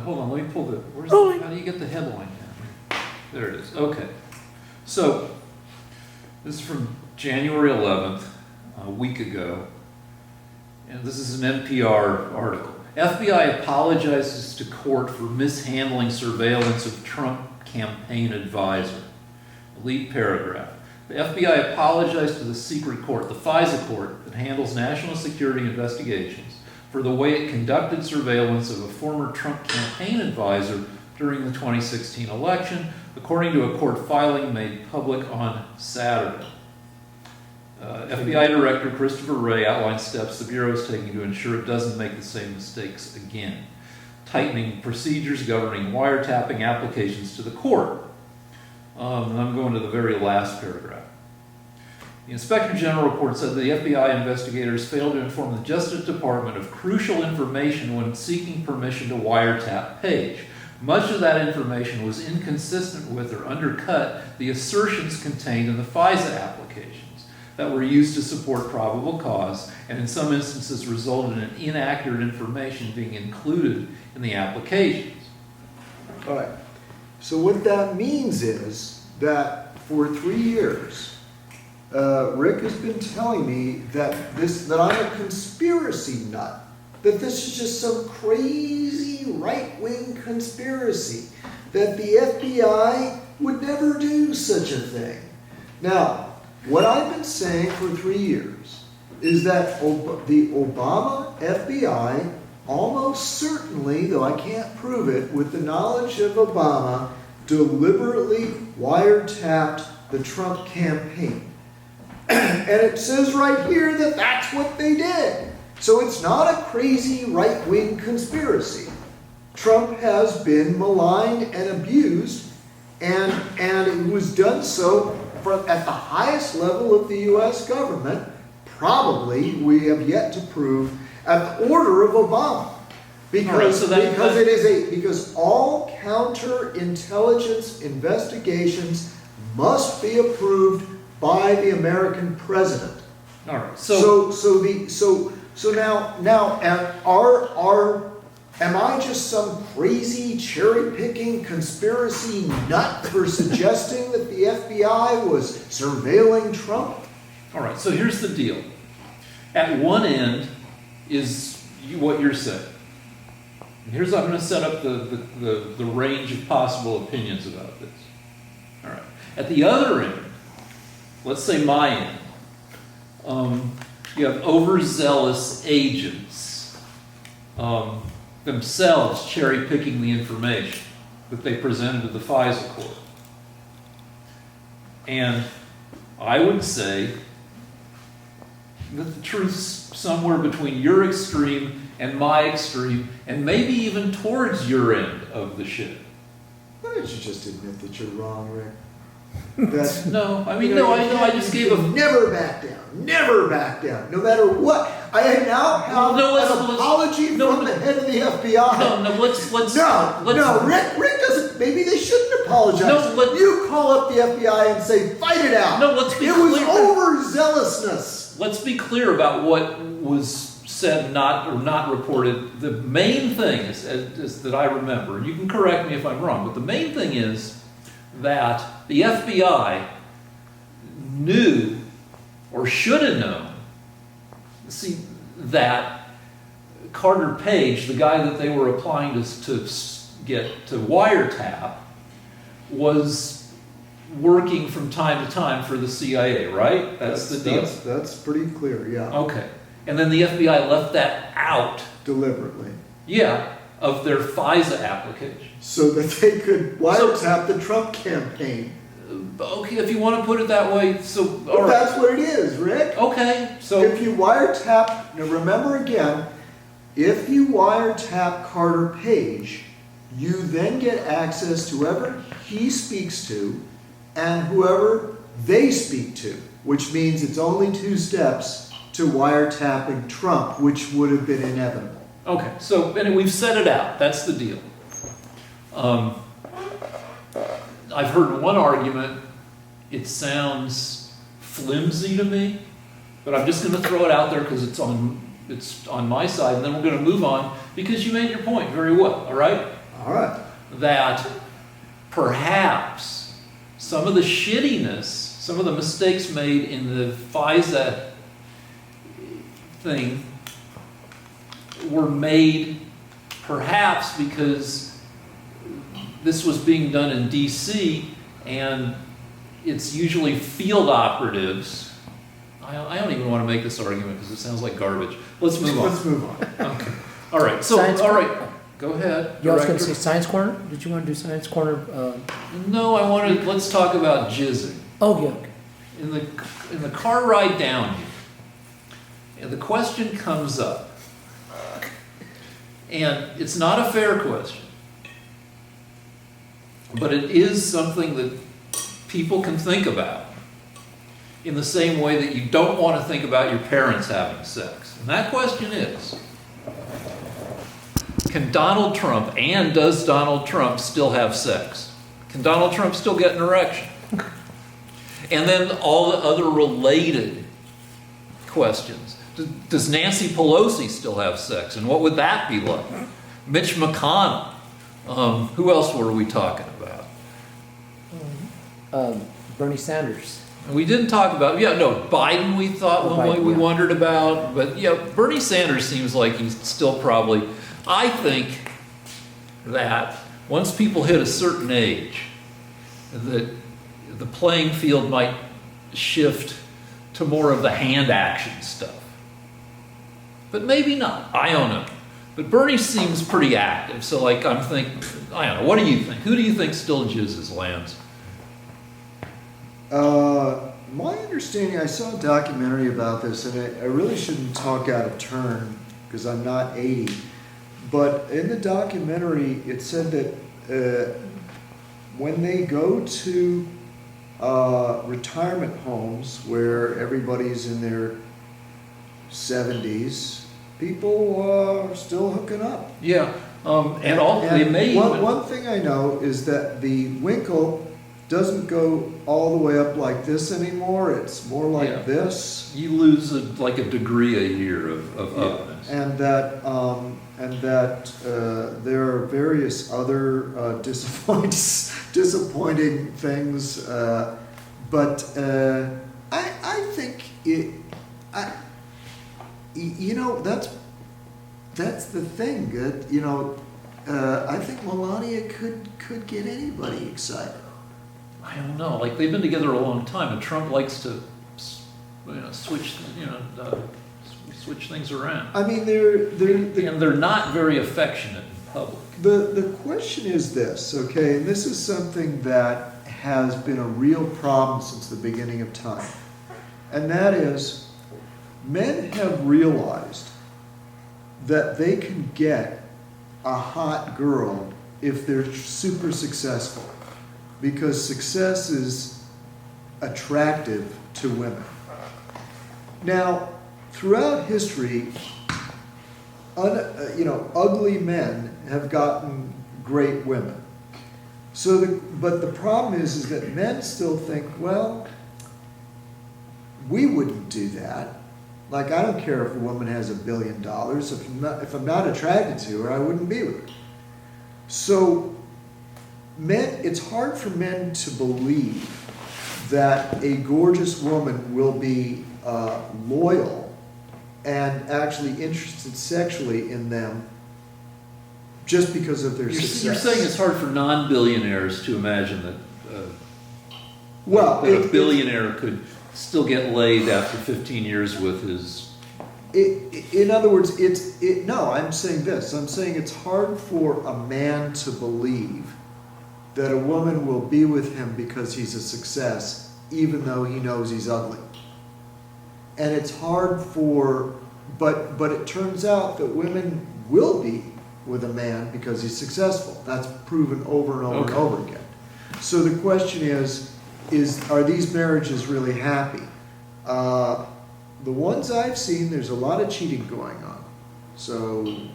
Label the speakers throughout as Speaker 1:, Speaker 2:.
Speaker 1: hold on, let me pull how do you get the headline down? There it is, okay. So, this is from January 11th, a week ago, and this is an NPR article. FBI apologizes to court for mishandling surveillance of Trump campaign advisor. Lead paragraph. The FBI apologized to the secret court, the FISA court, that handles national security investigations, for the way it conducted surveillance of a former Trump campaign advisor during the 2016 election, according to a court filing made public on Saturday. FBI Director Christopher Wray outlined steps the Bureau is taking to ensure it doesn't make the same mistakes again, tightening procedures governing wiretapping applications to the court. And I'm going to the very last paragraph. The Inspector General report said the FBI investigators failed to inform the Justice Department of crucial information when seeking permission to wiretap Page. Much of that information was inconsistent with or undercut the assertions contained in the FISA applications that were used to support probable cause, and in some instances resulted in inaccurate information being included in the applications.
Speaker 2: All right. So what that means is that for 3 years, Rick has been telling me that I'm a conspiracy nut, that this is just some crazy right-wing conspiracy, that the FBI would never do such a thing. Now, what I've been saying for 3 years is that the Obama FBI almost certainly, though I can't prove it, with the knowledge of Obama, deliberately wiretapped the Trump campaign. And it says right here that that's what they did. So it's not a crazy right-wing conspiracy. Trump has been maligned and abused, and it was done so at the highest level of the U.S. government, probably, we have yet to prove, at the order of Obama. Because all counterintelligence investigations must be approved by the American president.
Speaker 1: All right.
Speaker 2: So now am I just some crazy cherry-picking conspiracy nut for suggesting that the FBI was surveilling Trump?
Speaker 1: All right. So here's the deal. At one end is what you're saying. I'm going to set up the range of possible opinions about this. All right. At the other end, let's say my end, you have overzealous agents themselves cherry-picking the information that they presented to the FISA court. And I would say that the truth's somewhere between your extreme and my extreme, and maybe even towards your end of the ship.
Speaker 2: Why don't you just admit that you're wrong, Rick?
Speaker 1: I just gave a...
Speaker 2: Never back down, no matter what. I now have an apology from the head of the FBI. Rick doesn't, maybe they shouldn't apologize. You call up the FBI and say, fight it out.
Speaker 1: No, let's be clear.
Speaker 2: It was overzealousness.
Speaker 1: Let's be clear about what was said, not reported. The main thing is that I remember, and you can correct me if I'm wrong, but the main thing is that the FBI knew, or should have known, that Carter Page, the guy that they were applying to get to wiretap, was working from time to time for the CIA, right? That's the deal.
Speaker 2: That's pretty clear, yeah.
Speaker 1: Okay. And then the FBI left that out.
Speaker 2: Deliberately.
Speaker 1: Yeah, of their FISA application.
Speaker 2: So that they could wiretap the Trump campaign.
Speaker 1: Okay, if you want to put it that way,
Speaker 2: But that's what it is, Rick.
Speaker 1: Okay, so...
Speaker 2: If you wiretap, now remember again, if you wiretap Carter Page, you then get access to whoever he speaks to and whoever they speak to, which means it's only 2 steps to wiretapping Trump, which would have been inevitable.
Speaker 1: Okay, so and we've set it out. That's the deal. I've heard one argument. It sounds flimsy to me, but I'm just going to throw it out there because it's on my side, and then we're going to move on because you made your point very well. All right.
Speaker 2: All right.
Speaker 1: that perhaps some of the shittiness, some of the mistakes made in the FISA thing were made perhaps because this was being done in DC and it's usually field operatives. I don't even want to make this argument because it sounds like garbage. Let's move on.
Speaker 2: Let's move on.
Speaker 1: Okay. All right. So,
Speaker 3: Science
Speaker 1: all
Speaker 3: corner?
Speaker 1: right. Go ahead.
Speaker 3: You also going
Speaker 1: Director.
Speaker 3: to say Science Corner? Did you want to do Science Corner?
Speaker 1: No, I wanted. Let's talk about jizzing.
Speaker 3: Oh, yeah. Okay.
Speaker 1: In the car ride down here, and the question comes up, and it's not a fair question, but it is something that people can think about in the same way that you don't want to think about your parents having sex. And that question is, can Donald Trump and does Donald Trump still have sex? Can Donald Trump still get an erection? And then all the other related questions. Does Nancy Pelosi still have sex? And what would that be like? Mitch McConnell. Who else were we talking about?
Speaker 3: Bernie Sanders.
Speaker 1: We didn't talk about, Biden we thought, we wondered about. But Bernie Sanders seems like he's still probably, I think that once people hit a certain age, that the playing field might shift to more of the hand action stuff. But maybe not. I don't know. But Bernie seems pretty active. So I'm thinking, I don't know. What do you think? Who do you think still jizzes, Lance?
Speaker 2: My understanding, I saw a documentary about this, and I really shouldn't talk out of turn because I'm not 80. But in the documentary, it said that when they go to retirement homes where everybody's in their 70s, people are still hooking up.
Speaker 1: Yeah. And all they may
Speaker 2: one thing I know is that the winkle doesn't go all the way up like this anymore. It's more like this.
Speaker 1: You lose a degree a year of upness.
Speaker 2: And that there are various other disappointing things. But I think that's the thing. I think Melania could get anybody excited.
Speaker 1: I don't know. They've been together a long time, and Trump likes to, switch things around.
Speaker 2: I mean,
Speaker 1: and they're not very affectionate in public.
Speaker 2: The question is this, okay, and this is something that has been a real problem since the beginning of time, and that is, men have realized that they can get a hot girl if they're super successful, because success is attractive to women. Now, throughout history, ugly men have gotten great women. But the problem is that men still think, well, we wouldn't do that. I don't care if a woman has $1 billion. If I'm not attracted to her, I wouldn't be with her. So, it's hard for men to believe that a gorgeous woman will be loyal and actually interested sexually in them just because of their success.
Speaker 1: You're saying it's hard for non-billionaires to imagine that a billionaire could still get laid after 15 years with his...
Speaker 2: In other words, no, I'm saying this. I'm saying it's hard for a man to believe that a woman will be with him because he's a success, even though he knows he's ugly. And it's hard but it turns out that women will be with a man because he's successful. That's proven over and over and over again. So the question is are these marriages really happy? The ones I've seen, there's a lot of cheating going on. So,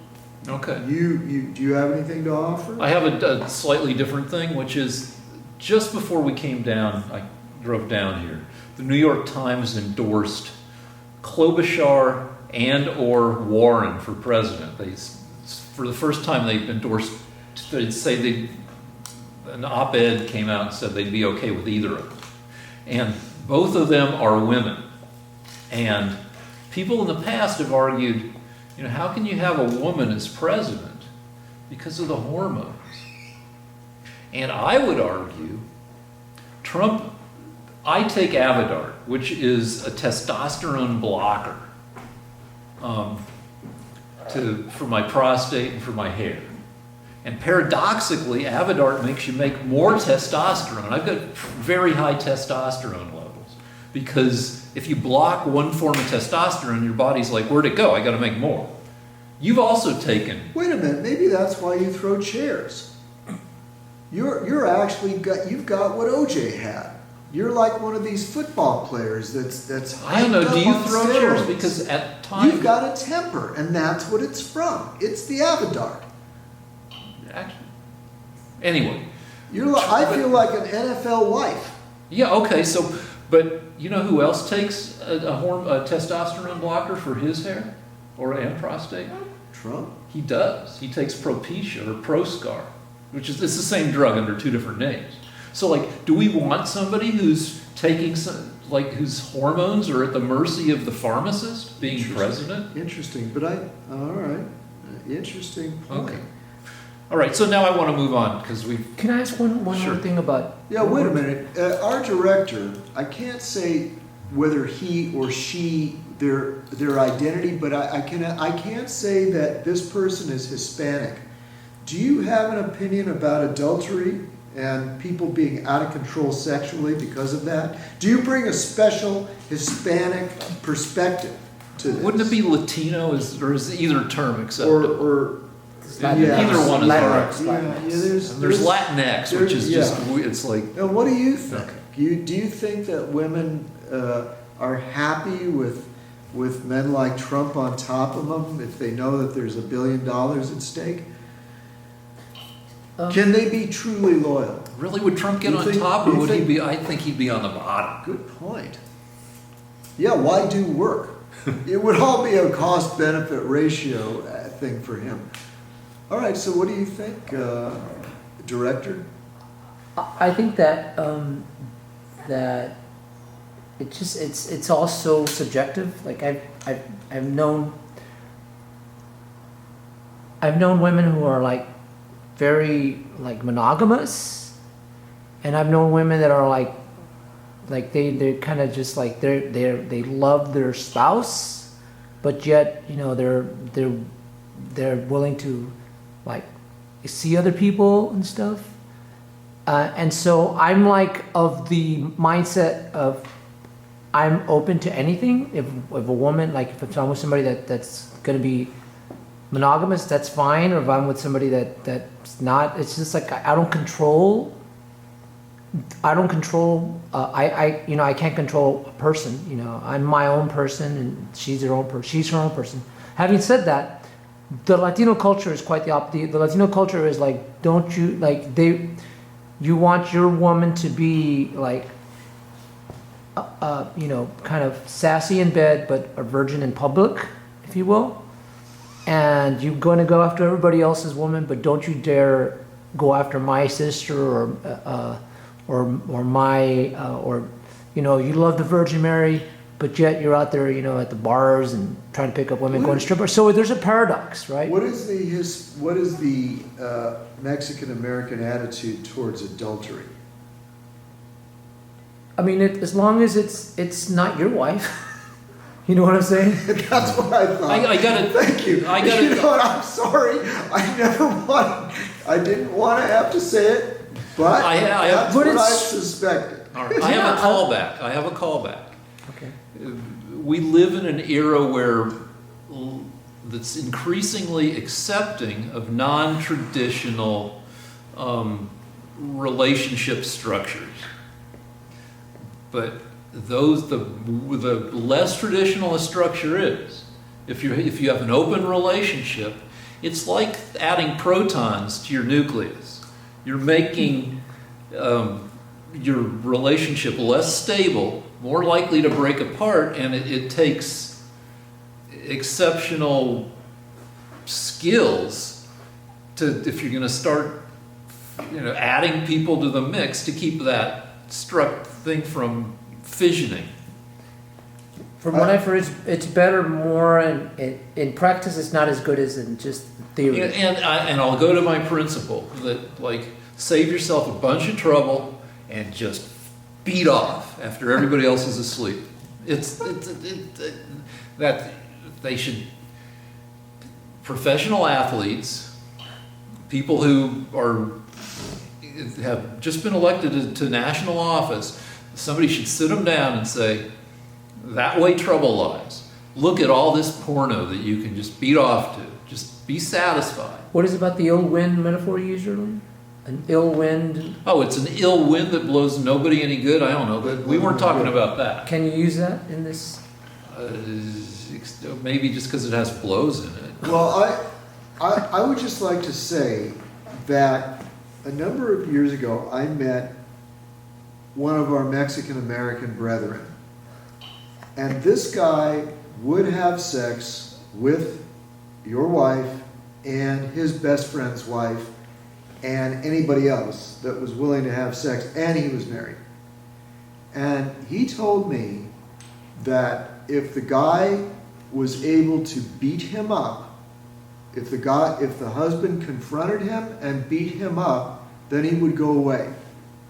Speaker 1: okay.
Speaker 2: Do you have anything to offer?
Speaker 1: I have a slightly different thing, which is just before we came down, I drove down here, the New York Times endorsed Klobuchar and or Warren for president. For the first time, they've endorsed they'd say an op-ed came out and said they'd be okay with either of them. And both of them are women. And people in the past have argued, how can you have a woman as president? Because of the hormones. And I would argue, Trump, I take Avodart, which is a testosterone blocker for my prostate and for my hair. And paradoxically, Avodart makes you make more testosterone. I've got very high testosterone levels because if you block one form of testosterone, your body's like, where'd it go? I got to make more. You've also taken.
Speaker 2: Wait a minute, maybe that's why you throw chairs. You're actually you've got what OJ had. You're like one of these football players that's.
Speaker 1: I don't know.
Speaker 2: hyped
Speaker 1: Do
Speaker 2: up
Speaker 1: you
Speaker 2: on
Speaker 1: throw
Speaker 2: steroids.
Speaker 1: chairs? Because at times
Speaker 2: You've got a temper, and that's what it's from. It's the Avodart.
Speaker 1: Actually, anyway.
Speaker 2: I feel like an NFL wife.
Speaker 1: Yeah. Okay. So, but you know who else takes a testosterone blocker for his hair and prostate?
Speaker 2: Trump.
Speaker 1: He does. He takes Propecia or Proscar, which is it's the same drug under two different names. So, like, do we want somebody who's taking whose hormones are at the mercy of the pharmacist being president?
Speaker 2: Interesting, but all right, interesting point.
Speaker 1: Okay. All right. So now I want to move on because we.
Speaker 3: Can I ask one
Speaker 1: Sure.
Speaker 3: more thing about?
Speaker 2: Yeah, wait a minute. Our director, I can't say whether he or she their identity, but I can't say that this person is Hispanic. Do you have an opinion about adultery and people being out of control sexually because of that? Do you bring a special Hispanic perspective to this?
Speaker 1: Wouldn't it be Latino? Or is either term acceptable?
Speaker 2: or
Speaker 3: Latinx.
Speaker 1: Either one is all right.
Speaker 3: Latinx.
Speaker 1: There's Latinx, which is just it's like.
Speaker 2: Now, what do you think?
Speaker 1: Okay.
Speaker 2: Do you think that women are happy with men like Trump on top of them if they know that there's $1 billion at stake? Can they be truly loyal?
Speaker 1: Really, would Trump get
Speaker 2: You
Speaker 1: on
Speaker 2: think-
Speaker 1: top, or
Speaker 2: you
Speaker 1: would he
Speaker 2: think-
Speaker 1: be? I think he'd be on the bottom.
Speaker 2: Good point. Yeah, why do work? It would all be a cost-benefit ratio thing for him. All right, so what do you think, Director?
Speaker 3: I think that that it's also subjective. Like I've known women who are like very like monogamous, and I've known women that are like they're kind of just like they love their spouse, but yet they're willing to like see other people and stuff. And so I'm like of the mindset of I'm open to anything. If a woman, like if I'm with somebody that's going to be monogamous, that's fine. Or if I'm with somebody that's not, it's just like I don't control. I can't control a person. I'm my own person, and she's her own person. She's her own person. Having said that, the Latino culture is quite the opposite. The Latino culture is like, don't you like they. You want your woman to be like, kind of sassy in bed, but a virgin in public, if you will. And you're going to go after everybody else's woman, but don't you dare go after my sister you love the Virgin Mary, but yet you're out there, at the bars and trying to pick up women, going to strippers. So there's a paradox, right?
Speaker 2: What is the Mexican American attitude towards adultery?
Speaker 3: I mean, as long as it's not your wife, you know what I'm saying?
Speaker 2: That's what I thought.
Speaker 1: I got it.
Speaker 2: Thank you. You know what? I'm sorry. I didn't want to have to say it, but that's what I suspected.
Speaker 1: All right. I have a callback.
Speaker 3: Okay.
Speaker 1: We live in an era where that's increasingly accepting of non-traditional relationship structures. But the less traditional a structure is, if you have an open relationship, it's like adding protons to your nucleus. You're making your relationship less stable, more likely to break apart, and it takes exceptional skills if you're going to start, adding people to the mix to keep that struck thing from fissioning.
Speaker 3: From what I've heard, it's better more, and in practice, it's not as good as in just theory.
Speaker 1: And I'll go to my principle that, like, save yourself a bunch of trouble and just beat off after everybody else is asleep. That they should, professional athletes, people who have just been elected to national office, somebody should sit them down and say, that way trouble lies. Look at all this porno that you can just beat off to. Just be satisfied.
Speaker 3: What is about the ill wind metaphor usually? An ill wind?
Speaker 1: Oh, it's an ill wind that blows nobody any good? I don't know. But we weren't talking about that.
Speaker 3: Can you use that in this?
Speaker 1: Maybe just because it has blows in it.
Speaker 2: Well, I would just like to say that a number of years ago, I met one of our Mexican-American brethren. And this guy would have sex with your wife and his best friend's wife and anybody else that was willing to have sex, and he was married. And he told me that if the guy was able to beat him up, if the husband confronted him and beat him up, then he would go away.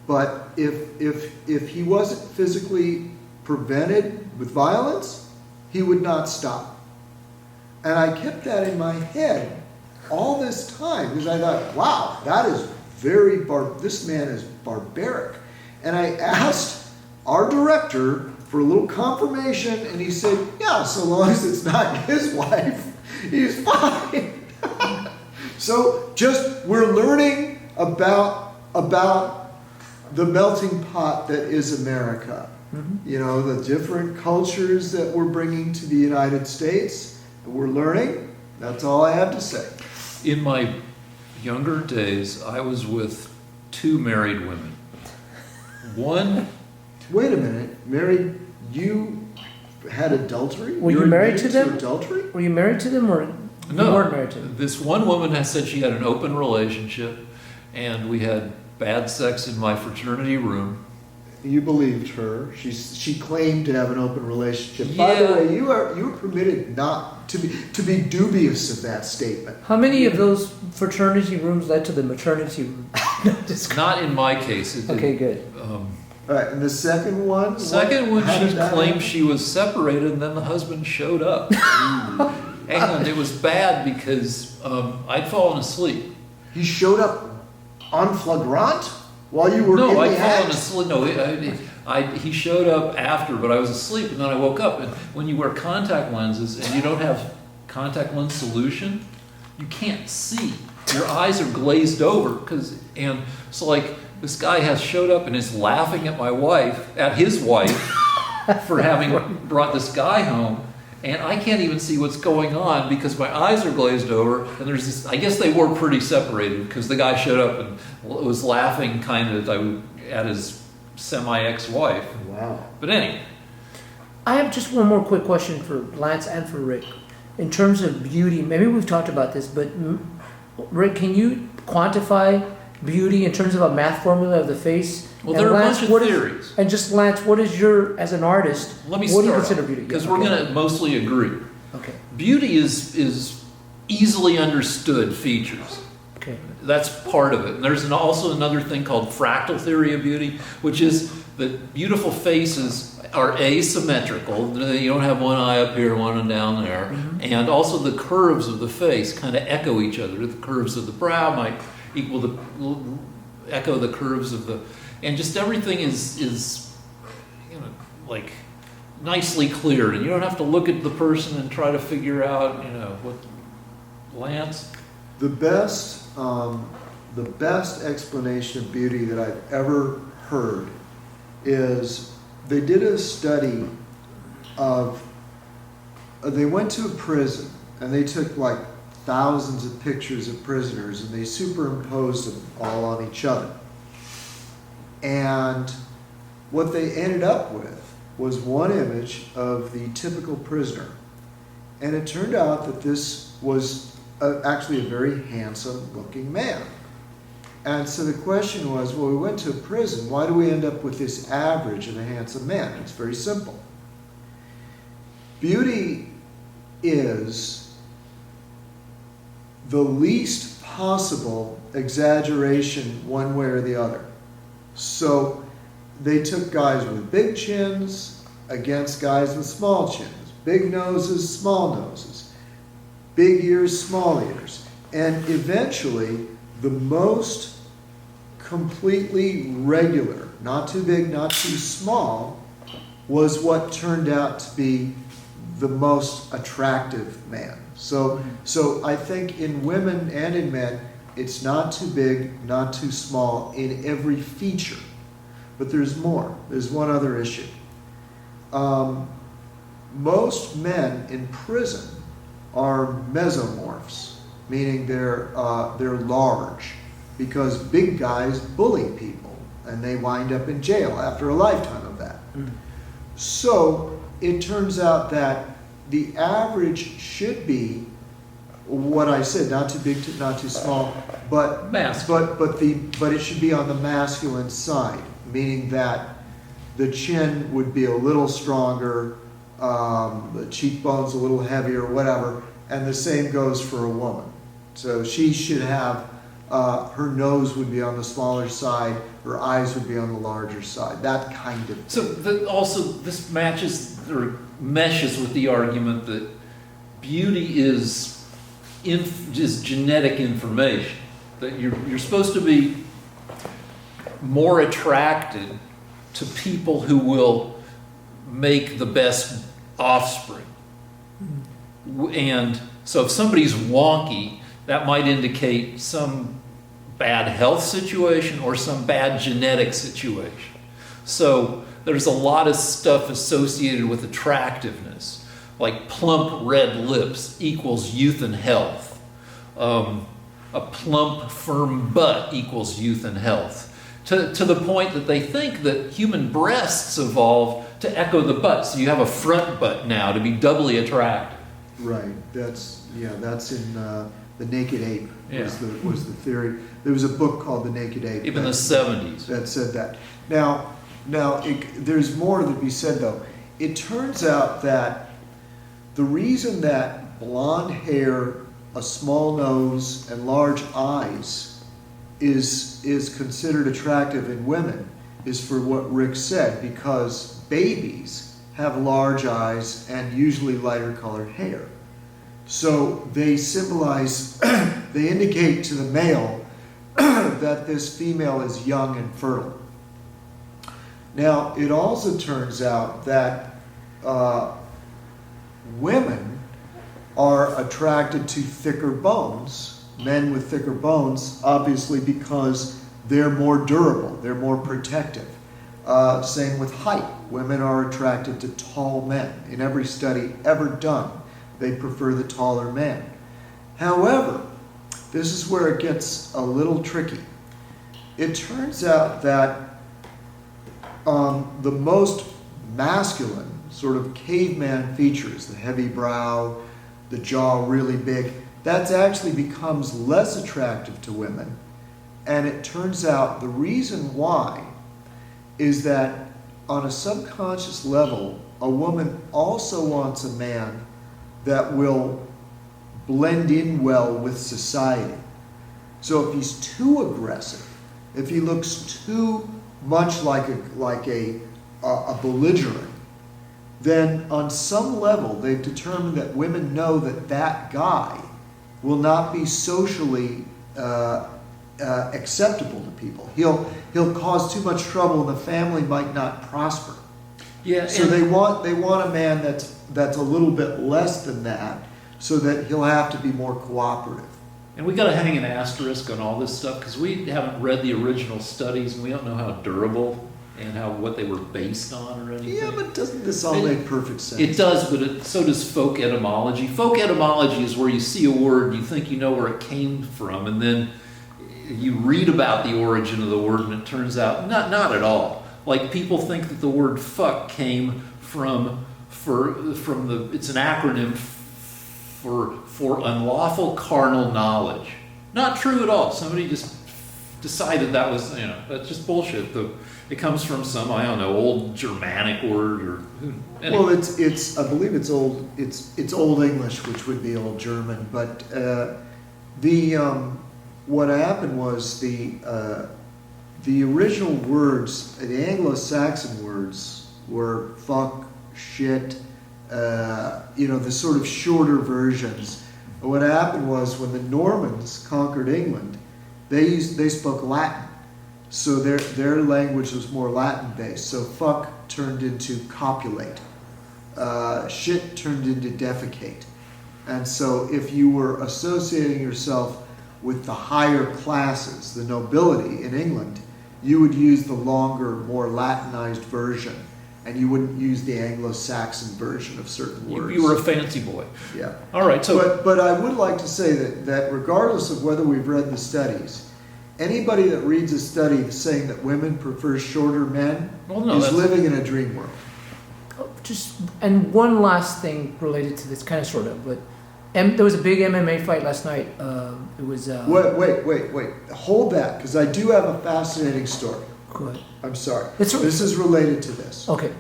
Speaker 2: But if he wasn't physically prevented with violence, he would not stop. And I kept that in my head all this time because I thought, wow, that is this man is barbaric. And I asked our director for a little confirmation, and he said, yeah, so long as it's not his wife, he's fine. So we're learning about the melting pot that is America. Mm-hmm. The different cultures that we're bringing to the United States, we're learning. That's all I have to say.
Speaker 1: In my younger days, I was with 2 married women. One...
Speaker 2: Wait a minute. Married, you had adultery?
Speaker 3: Were you married to them?
Speaker 2: Adultery?
Speaker 3: Were you married to them, or
Speaker 1: no,
Speaker 3: you weren't married to them?
Speaker 1: This one woman has said she had an open relationship, and we had bad sex in my fraternity room.
Speaker 2: You believed her. She claimed to have an open relationship.
Speaker 1: Yeah.
Speaker 2: By the way, you were permitted not to be dubious of that statement.
Speaker 3: How many of those fraternity rooms led to the maternity room?
Speaker 1: Not in my case. It
Speaker 3: Okay, good.
Speaker 2: All right, and the second one?
Speaker 1: Second one,
Speaker 2: how
Speaker 1: she
Speaker 2: did that
Speaker 1: claimed
Speaker 2: happen?
Speaker 1: she was separated, and then the husband showed up. And it was bad because I'd fallen asleep.
Speaker 2: He showed up en flagrant while you were in the
Speaker 1: I'd fallen
Speaker 2: act?
Speaker 1: asleep. No, he showed up after, but I was asleep, and then I woke up. And when you wear contact lenses and you don't have contact lens solution, you can't see. Your eyes are glazed over so like this guy has showed up and is laughing at his wife for having brought this guy home, and I can't even see what's going on because my eyes are glazed over, and there's this, I guess they were pretty separated because the guy showed up and was laughing kind of at his semi-ex-wife.
Speaker 2: Wow.
Speaker 1: But anyway.
Speaker 3: I have just one more quick question for Lance and for Rick. In terms of beauty, maybe we've talked about this, but Rick, can you quantify beauty in terms of a math formula of the face?
Speaker 1: Well, there are a bunch of theories.
Speaker 3: And just Lance, what is as an artist,
Speaker 1: Let me
Speaker 3: what do you
Speaker 1: start
Speaker 3: consider beauty?
Speaker 1: because we're going to mostly agree.
Speaker 3: Okay.
Speaker 1: Beauty is easily understood features.
Speaker 3: Okay.
Speaker 1: That's part of it. And there's also another thing called fractal theory of beauty, which is that beautiful faces are asymmetrical. You don't have one eye up here, one down there. Mm-hmm. And also the curves of the face kind of echo each other. The curves of the brow might echo the curves of the... And just everything is like nicely cleared. And you don't have to look at the person and try to figure out, what... Lance?
Speaker 2: The best explanation of beauty that I've ever heard is they did a study of, they went to a prison and they took like thousands of pictures of prisoners and they superimposed them all on each other. And what they ended up with was one image of the typical prisoner. And it turned out that this was actually a very handsome looking man. And so the question was, well, we went to a prison. Why do we end up with this average of a handsome man? It's very simple. Beauty is the least possible exaggeration one way or the other. So they took guys with big chins against guys with small chins. Big noses, small noses. Big ears, small ears. And eventually, the most completely regular, not too big, not too small, was what turned out to be the most attractive man. So I think in women and in men, it's not too big, not too small in every feature. But there's more. There's one other issue. Most men in prison are mesomorphs, meaning they're large, because big guys bully people, and they wind up in jail after a lifetime of that. So it turns out that the average should be what I said, not too big, not too small, but it should be on the masculine side, meaning that the chin would be a little stronger, the cheekbones a little heavier, whatever, and the same goes for a woman. So she should have, her nose would be on the smaller side, her eyes would be on the larger side, that kind of thing.
Speaker 1: So also this matches or meshes with the argument that beauty is genetic information, that you're supposed to be more attracted to people who will make the best offspring. And so if somebody's wonky, that might indicate some bad health situation or some bad genetic situation. So there's a lot of stuff associated with attractiveness, like plump red lips equals youth and health. A plump, firm butt equals youth and health. To the point that they think that human breasts evolved to echo the butt. So you have a front butt now to be doubly attractive.
Speaker 2: Right. That's in The Naked Ape was
Speaker 1: Yeah.
Speaker 2: was the theory. There was a book called The Naked Ape.
Speaker 1: Even the 70s.
Speaker 2: That said that. Now there's more to be said, though. It turns out that the reason that blonde hair, a small nose, and large eyes is considered attractive in women is for what Rick said, because babies have large eyes and usually lighter colored hair. So they symbolize, they indicate to the male that this female is young and fertile. Now, it also turns out that women are attracted to thicker bones, men with thicker bones, obviously because they're more durable, they're more protective. Same with height. Women are attracted to tall men. In every study ever done, they prefer the taller man. However, this is where it gets a little tricky. It turns out that the most masculine sort of caveman features, the heavy brow, the jaw really big, that actually becomes less attractive to women. And it turns out the reason why is that on a subconscious level, a woman also wants a man that will blend in well with society. So if he's too aggressive, if he looks too much like a belligerent, then on some level they've determined that women know that that guy will not be socially acceptable to people. He'll cause too much trouble, and the family might not prosper.
Speaker 1: Yeah.
Speaker 2: So they want a man that's a little bit less than that, so that he'll have to be more cooperative.
Speaker 1: And we got to hang an asterisk on all this stuff because we haven't read the original studies and we don't know how durable and what they were based on or anything.
Speaker 2: Yeah, but doesn't this all make perfect sense?
Speaker 1: It does, but so does folk etymology. Folk etymology is where you see a word, you think you know where it came from, and then you read about the origin of the word, and it turns out not at all. Like people think that the word "fuck" came from it's an acronym for unlawful carnal knowledge. Not true at all. Somebody just decided that was, that's just bullshit. It comes from some, I don't know, old Germanic word or anyway.
Speaker 2: Well, it's I believe it's old English, which would be old German. But what happened was the original words, the Anglo-Saxon words, were fuck, shit, the sort of shorter versions. What happened was when the Normans conquered England, they spoke Latin. So their language was more Latin based. So fuck turned into copulate. Shit turned into defecate. And so if you were associating yourself with the higher classes, the nobility in England, you would use the longer, more Latinized version. And you wouldn't use the Anglo-Saxon version of certain words.
Speaker 1: You were a fancy boy.
Speaker 2: Yeah.
Speaker 1: All right. So,
Speaker 2: but I would like to say that regardless of whether we've read the studies, anybody that reads a study saying that women prefer shorter men is living in a dream world.
Speaker 3: And one last thing related to this, kind of sort of, but there was a big MMA fight last night. It was.
Speaker 2: Wait. Hold that, because I do have a fascinating story.
Speaker 3: Go ahead.
Speaker 2: I'm sorry.
Speaker 3: This
Speaker 2: is related to this.
Speaker 3: Okay.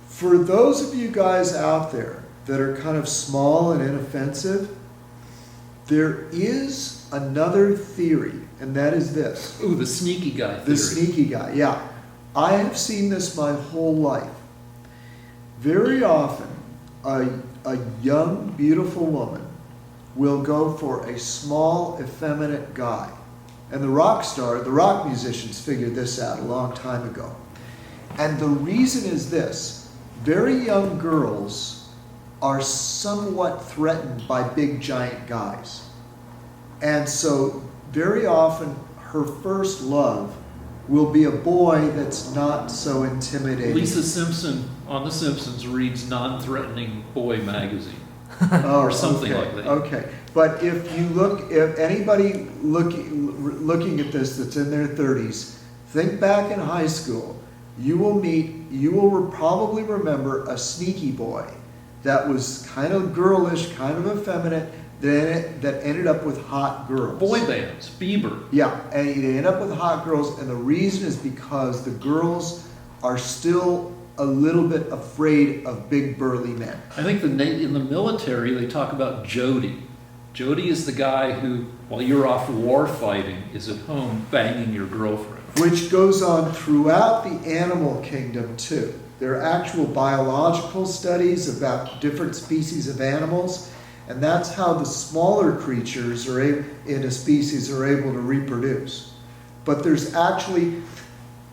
Speaker 2: For those of you guys out there that are kind of small and inoffensive, there is another theory, and that is this.
Speaker 1: ooh, the sneaky guy theory.
Speaker 2: The sneaky guy, yeah. I have seen this my whole life. Very often, a young, beautiful woman will go for a small, effeminate guy. And the rock musicians figured this out a long time ago. And the reason is this. Very young girls are somewhat threatened by big, giant guys. And so very often her first love will be a boy that's not so intimidating.
Speaker 1: Lisa Simpson on The Simpsons reads non-threatening boy magazine.
Speaker 2: Oh,
Speaker 1: or something
Speaker 2: okay,
Speaker 1: like that.
Speaker 2: Okay, but if anybody looking at this that's in their 30s, think back in high school. You will probably remember a sneaky boy that was kind of girlish, kind of effeminate, that ended up with hot girls.
Speaker 1: Boy bands, Bieber.
Speaker 2: Yeah, and they end up with hot girls, and the reason is because the girls are still a little bit afraid of big burly men.
Speaker 1: I think in the military they talk about Jody. Jody is the guy who, while you're off war fighting, is at home banging your girlfriend.
Speaker 2: Which goes on throughout the animal kingdom too. There are actual biological studies about different species of animals, and that's how the smaller creatures in a species are able to reproduce. But there's actually,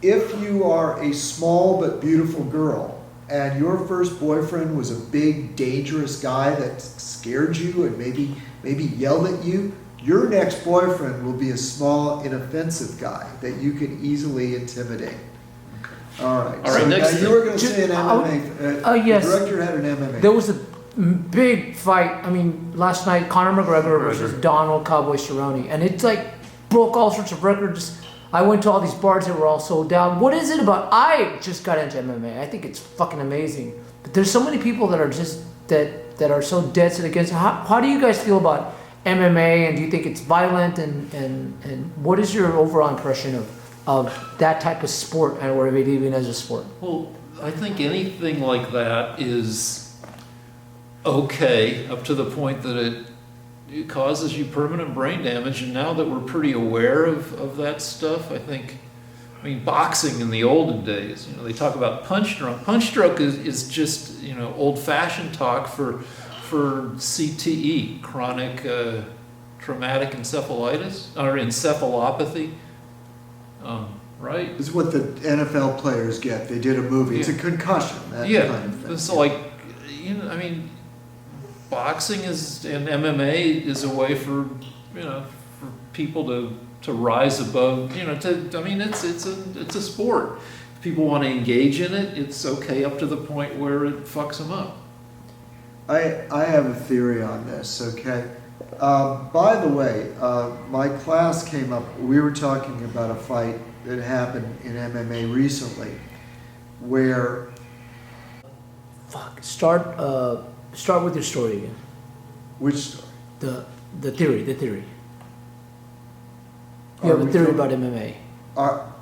Speaker 2: if you are a small but beautiful girl and your first boyfriend was a big, dangerous guy that scared you and maybe yelled at you, your next boyfriend will be a small, inoffensive guy that you can easily intimidate. All right.
Speaker 1: All right.
Speaker 2: So
Speaker 1: next
Speaker 2: now you were going to say an MMA.
Speaker 3: Yes.
Speaker 2: The director had an MMA.
Speaker 3: There was a big fight. I mean, last night, Conor McGregor versus Donald Cowboy Cerrone, and it's like broke all sorts of records. I went to all these bars that were all sold out. What is it about? I just got into MMA. I think it's fucking amazing. But there's so many people that are just that are so dead set against it. How do you guys feel about MMA, and do you think it's violent, and what is your overall impression of that type of sport, or maybe even as a sport?
Speaker 1: Well, I think anything like that is okay up to the point that it causes you permanent brain damage. And now that we're pretty aware of that stuff, I mean, boxing in the olden days, they talk about punch drunk. Punch drunk is just, old-fashioned talk for CTE, chronic traumatic encephalitis, or encephalopathy. Right?
Speaker 2: It's what the NFL players get. They did a movie. It's a concussion. That kind of thing.
Speaker 1: So boxing and MMA is a way for people to rise above. It's a sport. If people want to engage in it, it's okay up to the point where it fucks them up.
Speaker 2: I have a theory on this, okay? By the way, my class came up, we were talking about a fight that happened in MMA recently, where...
Speaker 3: Start with your story again.
Speaker 2: Which story?
Speaker 3: The theory. You
Speaker 2: Are
Speaker 3: have a
Speaker 2: we
Speaker 3: theory
Speaker 2: talking-
Speaker 3: about MMA.
Speaker 2: All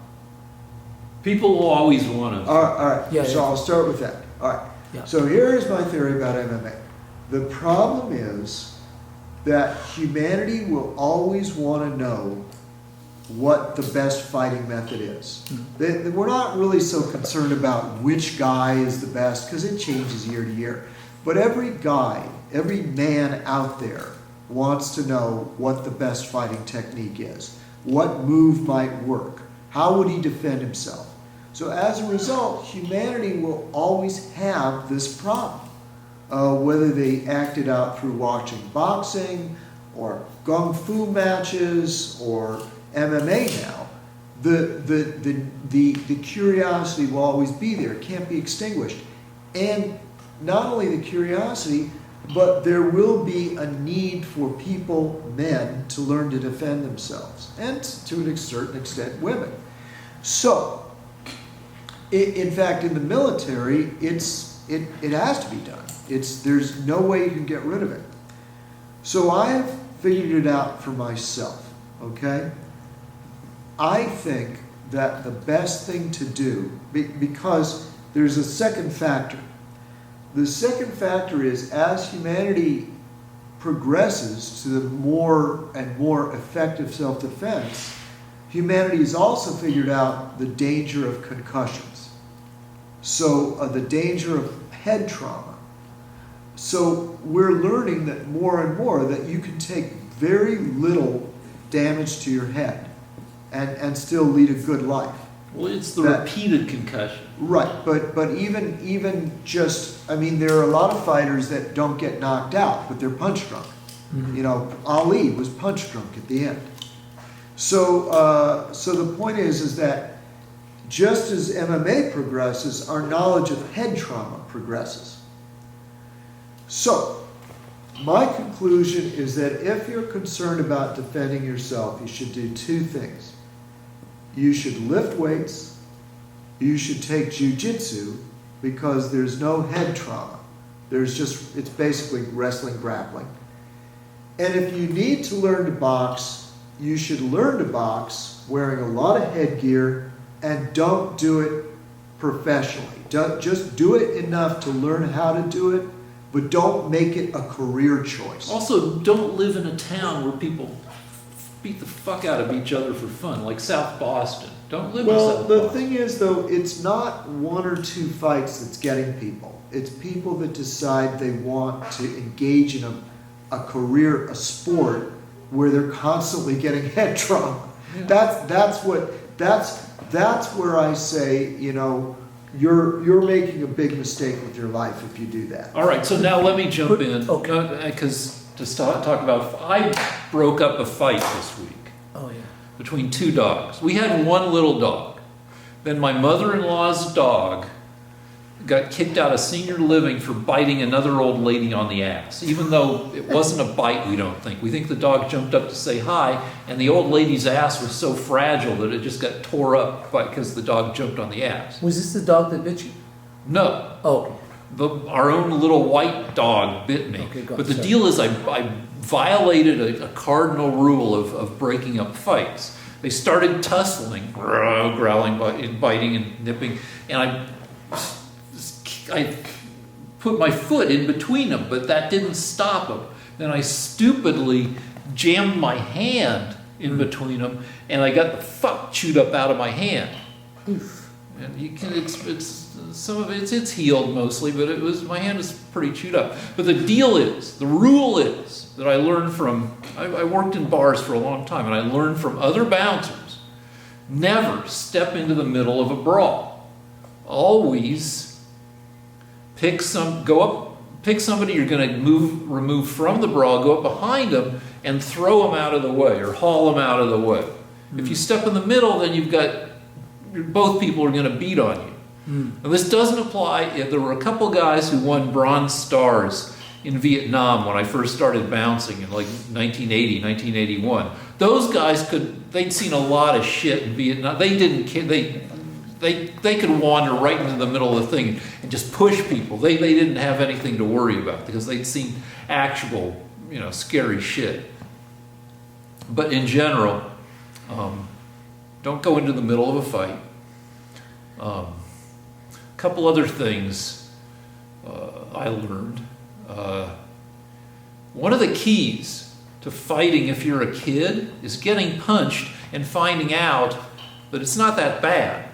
Speaker 1: People will always want to.
Speaker 2: right,
Speaker 3: Yeah,
Speaker 2: so
Speaker 3: yeah.
Speaker 2: I'll start with that. All right.
Speaker 3: Yeah.
Speaker 2: So here is my theory about MMA. The problem is that humanity will always want to know what the best fighting method is. We're not really so concerned about which guy is the best because it changes year to year. But every guy, every man out there wants to know what the best fighting technique is, what move might work, how would he defend himself. So as a result, humanity will always have this problem. Whether they act it out through watching boxing or kung fu matches or MMA now, the curiosity will always be there. It can't be extinguished. And not only the curiosity, but there will be a need for people, men, to learn to defend themselves, and to a certain extent, women. So, in fact, in the military, it has to be done. There's no way you can get rid of it. So I have figured it out for myself, okay? I think that the best thing to do, because there's a second factor. The second factor is as humanity progresses to the more and more effective self-defense, humanity has also figured out the danger of concussions. So the danger of head trauma. So we're learning that more and more that you can take very little damage to your head and still lead a good life.
Speaker 1: Well, it's the repeated concussion.
Speaker 2: Right, but even just, I mean, there are a lot of fighters that don't get knocked out, but they're punch drunk.
Speaker 3: Mm-hmm.
Speaker 2: You know, Ali was punch drunk at the end. So the point is that just as MMA progresses, our knowledge of head trauma progresses. So, my conclusion is that if you're concerned about defending yourself, you should do two things. You should lift weights, you should take jiu-jitsu, because there's no head trauma. It's basically wrestling, grappling. And if you need to learn to box, you should learn to box wearing a lot of headgear, and don't do it professionally. Just do it enough to learn how to do it, but don't make it a career choice.
Speaker 1: Also, don't live in a town where people beat the fuck out of each other for fun, like South Boston. Don't live in South
Speaker 2: the
Speaker 1: Boston.
Speaker 2: thing is, though, it's not one or two fights that's getting people. It's people that decide they want to engage in a career, a sport, where they're constantly getting head trauma.
Speaker 1: Yeah.
Speaker 2: That's where I say, you know, you're making a big mistake with your life if you do that.
Speaker 1: All right, so now let me jump in.
Speaker 3: Okay.
Speaker 1: Because talk about, I broke up a fight this week
Speaker 3: Oh yeah.
Speaker 1: between two dogs. We had one little dog. Then my mother-in-law's dog got kicked out of senior living for biting another old lady on the ass, even though it wasn't a bite, we don't think. We think the dog jumped up to say hi, and the old lady's ass was so fragile that it just got tore up because the dog jumped on the ass.
Speaker 3: Was this the dog that bit you?
Speaker 1: No,
Speaker 3: Oh.
Speaker 1: our own little white dog bit me.
Speaker 3: Okay, go on,
Speaker 1: But the
Speaker 3: sorry.
Speaker 1: deal is I violated a cardinal rule of breaking up fights. They started tussling, growling, biting and nipping, and I put my foot in between them, but that didn't stop them. Then I stupidly jammed my hand in between them, and I got the fuck chewed up out of my hand.
Speaker 3: Oof.
Speaker 1: And you can, it's some of it's healed mostly, but my hand is pretty chewed up. But the rule is that I learned from, I worked in bars for a long time, and I learned from other bouncers, never step into the middle of a brawl. Always pick somebody you're going to remove from the brawl, go up behind them, and throw them out of the way, or haul them out of the way. If you step in the middle, then both people are going to beat on you. Now, this doesn't apply. There were a couple guys who won Bronze Stars in Vietnam when I first started bouncing in like 1980, 1981. Those guys they'd seen a lot of shit in Vietnam. They didn't care. They could wander right into the middle of the thing and just push people. They didn't have anything to worry about because they'd seen actual, scary shit. But in general, don't go into the middle of a fight. Couple other things I learned. One of the keys to fighting if you're a kid is getting punched and finding out that it's not that bad.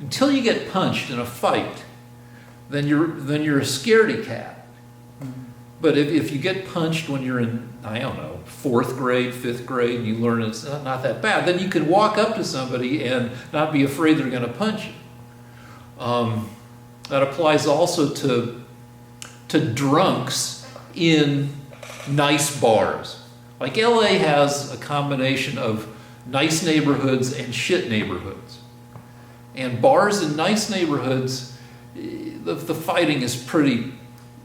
Speaker 1: Until you get punched in a fight, then you're a scaredy cat. But if you get punched when you're in, I don't know, 4th grade, 5th grade, and you learn it's not that bad, then you can walk up to somebody and not be afraid they're going to punch you. That applies also to drunks in nice bars. Like LA has a combination of nice neighborhoods and shit neighborhoods. And bars in nice neighborhoods, the fighting is pretty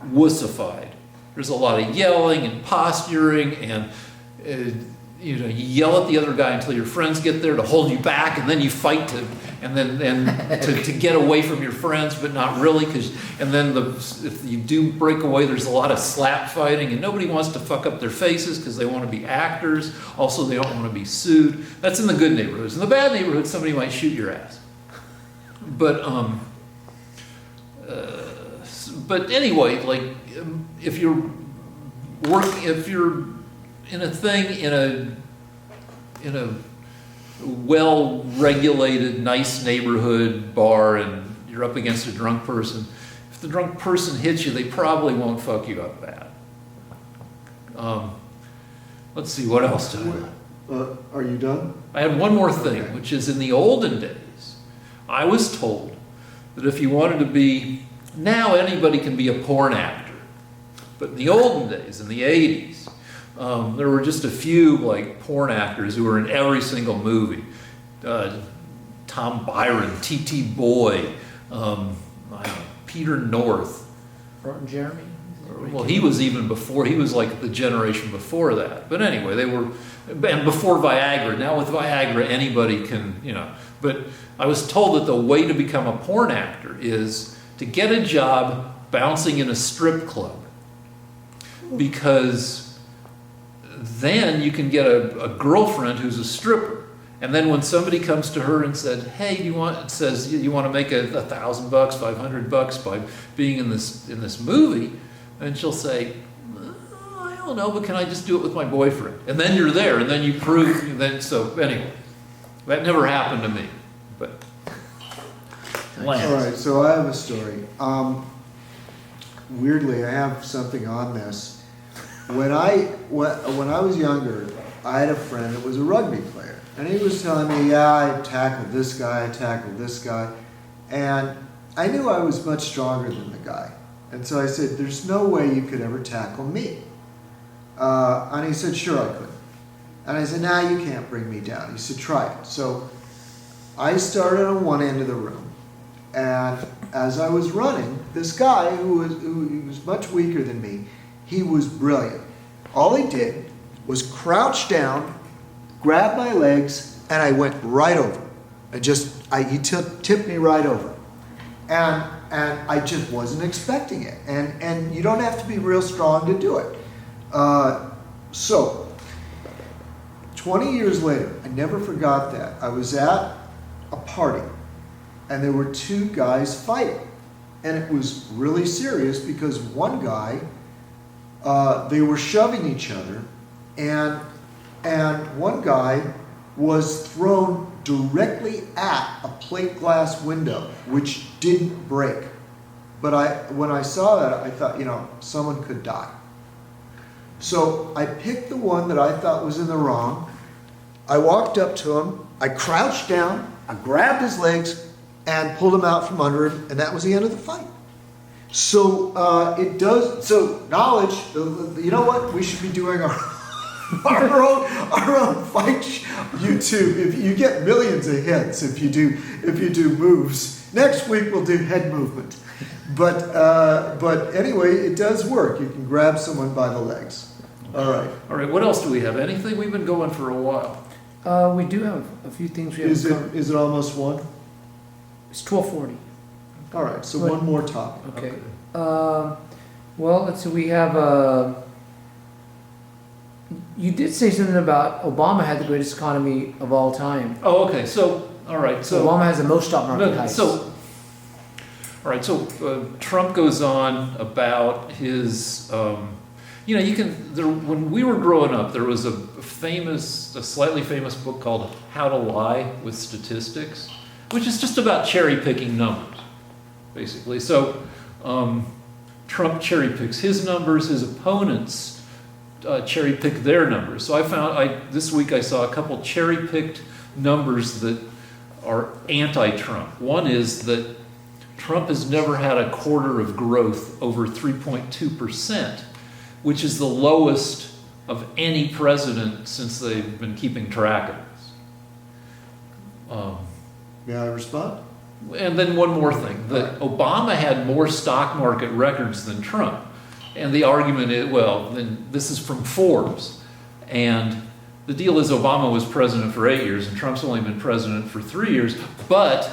Speaker 1: wussified. There's a lot of yelling and posturing, and you yell at the other guy until your friends get there to hold you back, and then you fight to get away from your friends, but not really, and then if you do break away, there's a lot of slap fighting, and nobody wants to fuck up their faces because they want to be actors. Also, they don't want to be sued. That's in the good neighborhoods. In the bad neighborhoods, somebody might shoot your ass. But anyway, like if you're in a thing in a well-regulated, nice neighborhood bar, and you're up against a drunk person, if the drunk person hits you, they probably won't fuck you up bad. Let's see, what else do I have?
Speaker 2: Are you done?
Speaker 1: I had one more thing,
Speaker 2: Okay.
Speaker 1: which is in the olden days, I was told that if you wanted to be, now anybody can be a porn actor, but in the olden days, in the 80s, there were just a few like porn actors who were in every single movie. Tom Byron, T.T. Boy, I don't know, Peter North.
Speaker 3: Broughton Jeremy?
Speaker 1: Well, he was even before, he was like the generation before that. But anyway, they were, and before Viagra. Now with Viagra, anybody can, But I was told that the way to become a porn actor is to get a job bouncing in a strip club. Because then you can get a girlfriend who's a stripper. And then when somebody comes to her and said, "Hey, you want to make $1,000, $500 by being in this movie?" And she'll say, "I don't know, but can I just do it with my boyfriend?" And then you're there, and then you prove. So anyway, that never happened to me. But Lance.
Speaker 2: All right, so I have a story. Weirdly, I have something on this. When I was younger, I had a friend that was a rugby player, and he was telling me, "Yeah, I tackled this guy, I tackled this guy," and I knew I was much stronger than the guy, and so I said, "There's no way you could ever tackle me." And he said, "Sure, I could." And I said, "Nah, you can't bring me down." He said, "Try it." So I started on one end of the room, and as I was running, this guy who was much weaker than me, he was brilliant. All he did was crouch down, grab my legs, and I went right over. He tipped me right over. And I just wasn't expecting it. And you don't have to be real strong to do it. So, 20 years later, I never forgot that. I was at a party, and there were two guys fighting. And it was really serious because one guy, they were shoving each other, and one guy was thrown directly at a plate glass window, which didn't break. But when I saw that, I thought, someone could die. So I picked the one that I thought was in the wrong. I walked up to him, I crouched down, I grabbed his legs, and pulled him out from under him, and that was the end of the fight. So knowledge, you know what? We should be doing our own fight YouTube. If you get millions of hits, if you do moves. Next week we'll do head movement. But anyway, it does work. You can grab someone by the legs. All right.
Speaker 1: What else do we have? Anything? We've been going for a while.
Speaker 3: We do have a few things we have
Speaker 2: Is
Speaker 3: to cover.
Speaker 2: it almost one?
Speaker 3: It's 12:40.
Speaker 2: All right. So
Speaker 3: What?
Speaker 2: one more topic.
Speaker 3: Okay. Well, let's see. We have You did say something about Obama had the greatest economy of all time.
Speaker 1: Oh, okay, so, all right,
Speaker 3: So Obama has the most stock market
Speaker 1: No,
Speaker 3: heights.
Speaker 1: So, all right, so Trump goes on about his, you know, when we were growing up, there was a slightly famous book called How to Lie with Statistics, which is just about cherry picking numbers, basically. So Trump cherry picks his numbers, his opponents cherry pick their numbers. So this week I saw a couple cherry picked numbers that are anti-Trump. One is that Trump has never had a quarter of growth over 3.2%, which is the lowest of any president since they've been keeping track of this.
Speaker 2: May I respond?
Speaker 1: And then one more thing, that Obama had more stock market records than Trump. And the argument is, well, then this is from Forbes. And the deal is Obama was president for 8 years and Trump's only been president for 3 years. But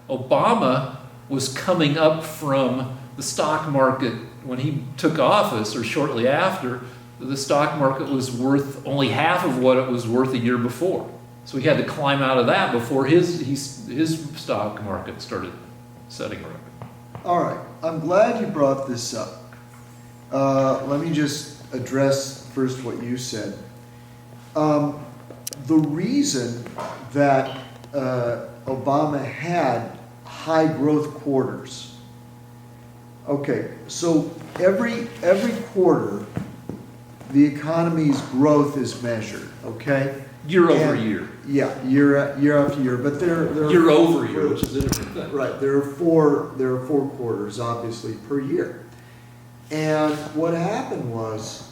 Speaker 1: Obama was coming up from the stock market when he took office, or shortly after. The stock market was worth only half of what it was worth a year before. So he had to climb out of that before his stock market started setting a record.
Speaker 2: All right, I'm glad you brought this up. Let me just address first what you said. The reason that Obama had high growth quarters. Okay, so every quarter, the economy's growth is measured. Okay,
Speaker 1: Year over year.
Speaker 2: Yeah, year after year. But there
Speaker 1: Year over year, which is a different thing.
Speaker 2: right. There are four quarters, obviously, per year. And what happened was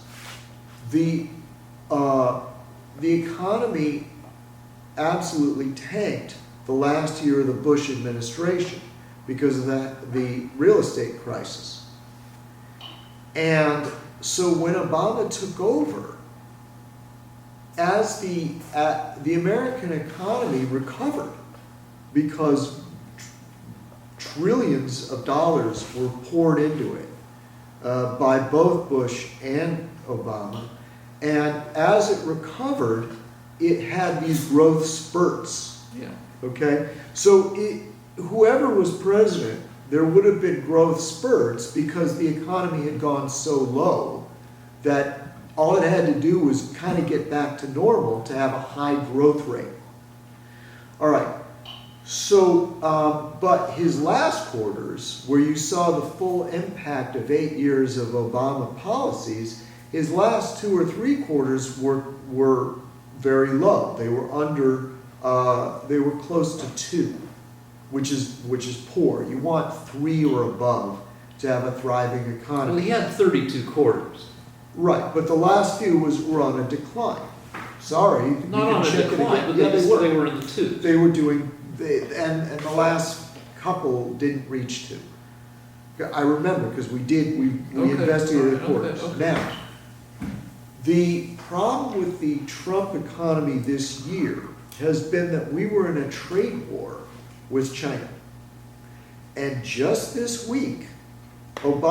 Speaker 2: the economy absolutely tanked the last year of the Bush administration because of the real estate crisis. And so when Obama took over, as the American economy recovered, because trillions of dollars were poured into it by both Bush and Obama, and as it recovered, it had these growth spurts.
Speaker 1: Yeah.
Speaker 2: Okay, so whoever was president, there would have been growth spurts because the economy had gone so low that all it had to do was kind of get back to normal to have a high growth rate. All right, so, but his last quarters, where you saw the full impact of 8 years of Obama policies, his last 2 or 3 quarters were very low. They were they were close to 2, which is poor. You want 3 or above to have a thriving economy.
Speaker 1: Well, he had 32 quarters.
Speaker 2: Right, but the last few were on a decline. Sorry, you
Speaker 1: Not on a
Speaker 2: can check it
Speaker 1: decline,
Speaker 2: again.
Speaker 1: but
Speaker 2: Yeah,
Speaker 1: they were in the twos.
Speaker 2: They were doing, and the last couple didn't reach 2. I remember because we
Speaker 1: Okay,
Speaker 2: investigated the
Speaker 1: okay,
Speaker 2: quarters.
Speaker 1: okay.
Speaker 2: Now, the problem with the Trump economy this year has been that we were in a trade war with China. And just this week, Trump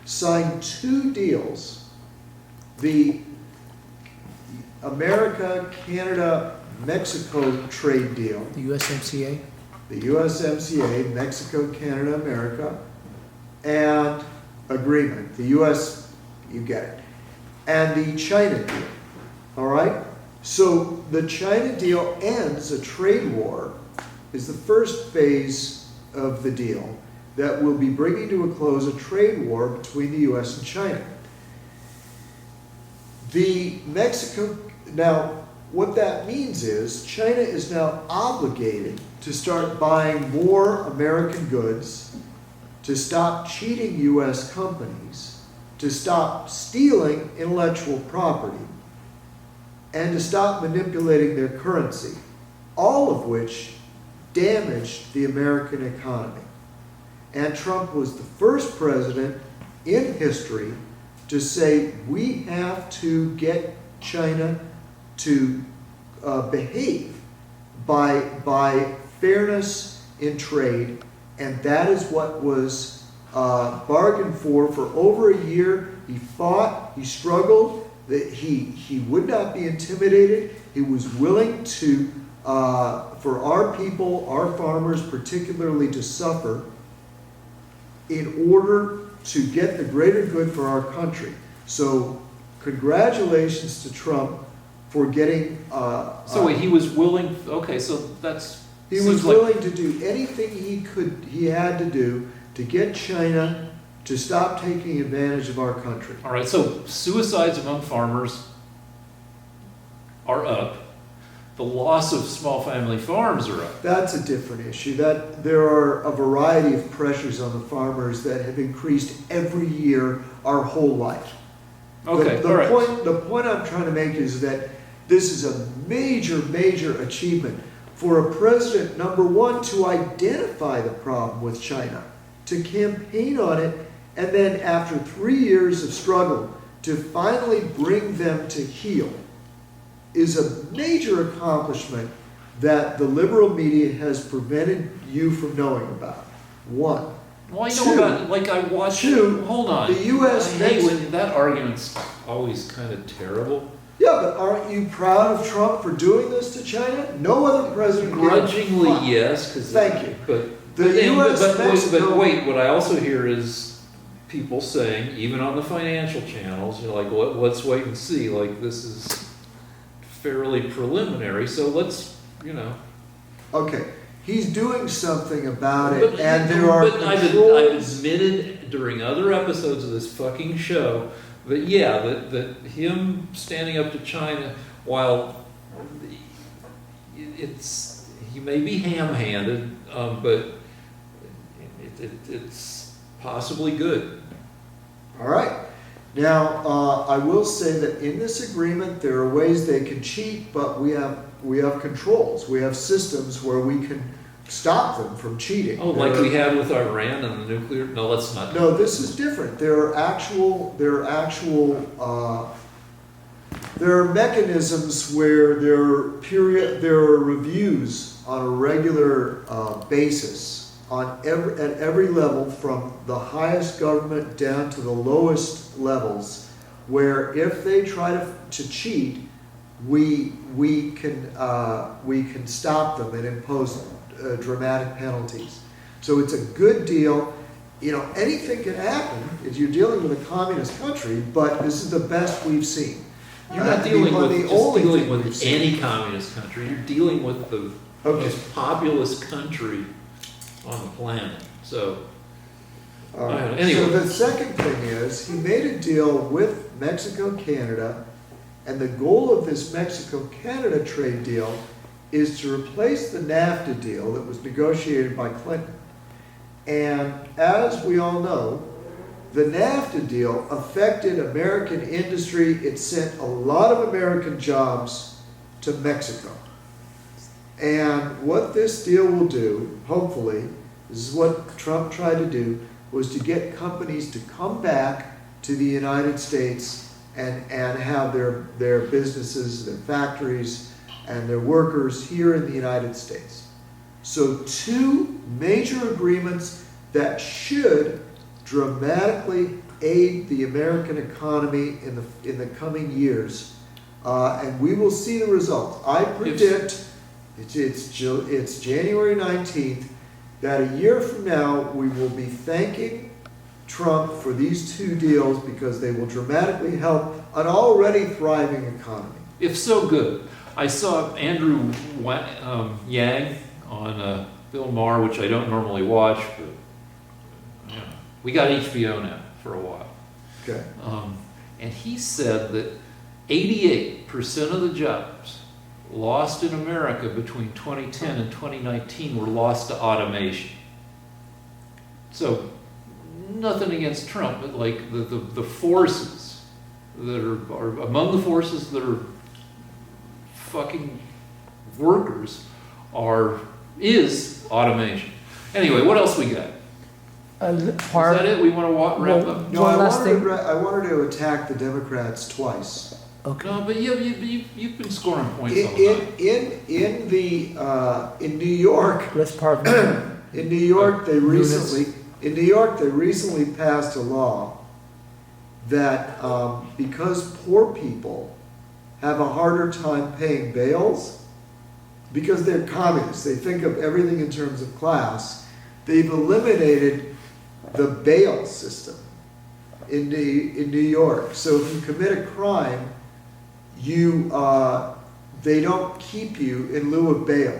Speaker 2: signed 2 deals. The America-Canada-Mexico trade deal,
Speaker 3: The USMCA.
Speaker 2: the USMCA, Mexico, Canada, America, and agreement. The US, you get it. And the China deal. All right? So the China deal ends a trade war, is the first phase of the deal that will be bringing to a close a trade war between the US and China. Now, what that means is China is now obligated to start buying more American goods, to stop cheating US companies, to stop stealing intellectual property, and to stop manipulating their currency, all of which damaged the American economy. And Trump was the first president in history to say we have to get China to behave by fairness in trade, and that is what was bargained for over a year. He fought, he struggled, that he would not be intimidated. He was willing to, for our people, our farmers particularly, to suffer in order to get the greater good for our country. So congratulations to Trump for getting.
Speaker 1: So wait, he was willing, okay, so that's.
Speaker 2: He was willing to do anything he had to do to get China to stop taking advantage of our country.
Speaker 1: All right, so suicides among farmers are up. The loss of small family farms are up.
Speaker 2: That's a different issue. That there are a variety of pressures on the farmers that have increased every year our whole life.
Speaker 1: Okay,
Speaker 2: The
Speaker 1: all right.
Speaker 2: point I'm trying to make is that this is a major achievement for a president, number one, to identify the problem with China, to campaign on it, and then after 3 years of struggle, to finally bring them to heel, is a major accomplishment that the liberal media has prevented you from knowing about. One.
Speaker 1: Well, I know
Speaker 2: Two.
Speaker 1: about it, like I watched,
Speaker 2: Two,
Speaker 1: hold on.
Speaker 2: the US
Speaker 1: I hate
Speaker 2: next-
Speaker 1: when that argument's always kind of terrible.
Speaker 2: Yeah, but aren't you proud of Trump for doing this to China? No other president gave a
Speaker 1: Grudgingly,
Speaker 2: fuck.
Speaker 1: yes, because.
Speaker 2: Thank you.
Speaker 1: But,
Speaker 2: The
Speaker 1: but,
Speaker 2: US
Speaker 1: but
Speaker 2: Mexico-
Speaker 1: wait, what I also hear is people saying, even on the financial channels, you're like, let's wait and see, like this is fairly preliminary, so let's,
Speaker 2: Okay, he's doing something about it,
Speaker 1: But-
Speaker 2: and there are
Speaker 1: But I've
Speaker 2: controls.
Speaker 1: admitted during other episodes of this fucking show that, yeah, that him standing up to China, while he may be ham-handed, but it's possibly good.
Speaker 2: All right. Now, I will say that in this agreement, there are ways they can cheat, but we have controls. We have systems where we can stop them from cheating.
Speaker 1: Oh, like we had with Iran and the nuclear, no, let's not.
Speaker 2: No, this is different. There are mechanisms where there are reviews on a regular basis at every level, from the highest government down to the lowest levels, where if they try to cheat, we can stop them and impose dramatic penalties. So it's a good deal. Anything can happen if you're dealing with a communist country, but this is the best we've seen.
Speaker 1: You're not dealing with
Speaker 2: the
Speaker 1: just
Speaker 2: only
Speaker 1: dealing
Speaker 2: thing
Speaker 1: with
Speaker 2: we've seen.
Speaker 1: any communist country. You're dealing with the
Speaker 2: Okay.
Speaker 1: most populous country on the planet. So,
Speaker 2: All right.
Speaker 1: Anyway.
Speaker 2: So the second thing is, he made a deal with Mexico, Canada, and the goal of this Mexico-Canada trade deal is to replace the NAFTA deal that was negotiated by Clinton. And as we all know, the NAFTA deal affected American industry. It sent a lot of American jobs to Mexico. And what this deal will do, hopefully, this is what Trump tried to do, was to get companies to come back to the United States and have their businesses, their factories, and their workers here in the United States. So two major agreements that should dramatically aid the American economy in the coming years, and we will see the results. I predict it's January 19th that a year from now we will be thanking Trump for these two deals because they will dramatically help an already thriving economy.
Speaker 1: if so, good. I saw Andrew Yang on Bill Maher, which I don't normally watch, but we got HBO now for a while.
Speaker 2: Okay.
Speaker 1: And he said that 88% of the jobs lost in America between 2010 and 2019 were lost to automation. So, nothing against Trump, but like the forces that are among the forces that are fucking workers is automation. Anyway, what else we got? Is that it? We want to wrap up?
Speaker 2: No,
Speaker 3: One
Speaker 2: I
Speaker 3: last thing.
Speaker 2: wanted to attack the Democrats twice.
Speaker 3: Okay.
Speaker 1: No, but you've been scoring points all the time.
Speaker 2: In New York,
Speaker 3: Let's part.
Speaker 2: they recently in New York, they recently passed a law that because poor people have a harder time paying bails, because they're communists, they think of everything in terms of class, they've eliminated the bail system in New York. So if you commit a crime, they don't keep you in lieu of bail,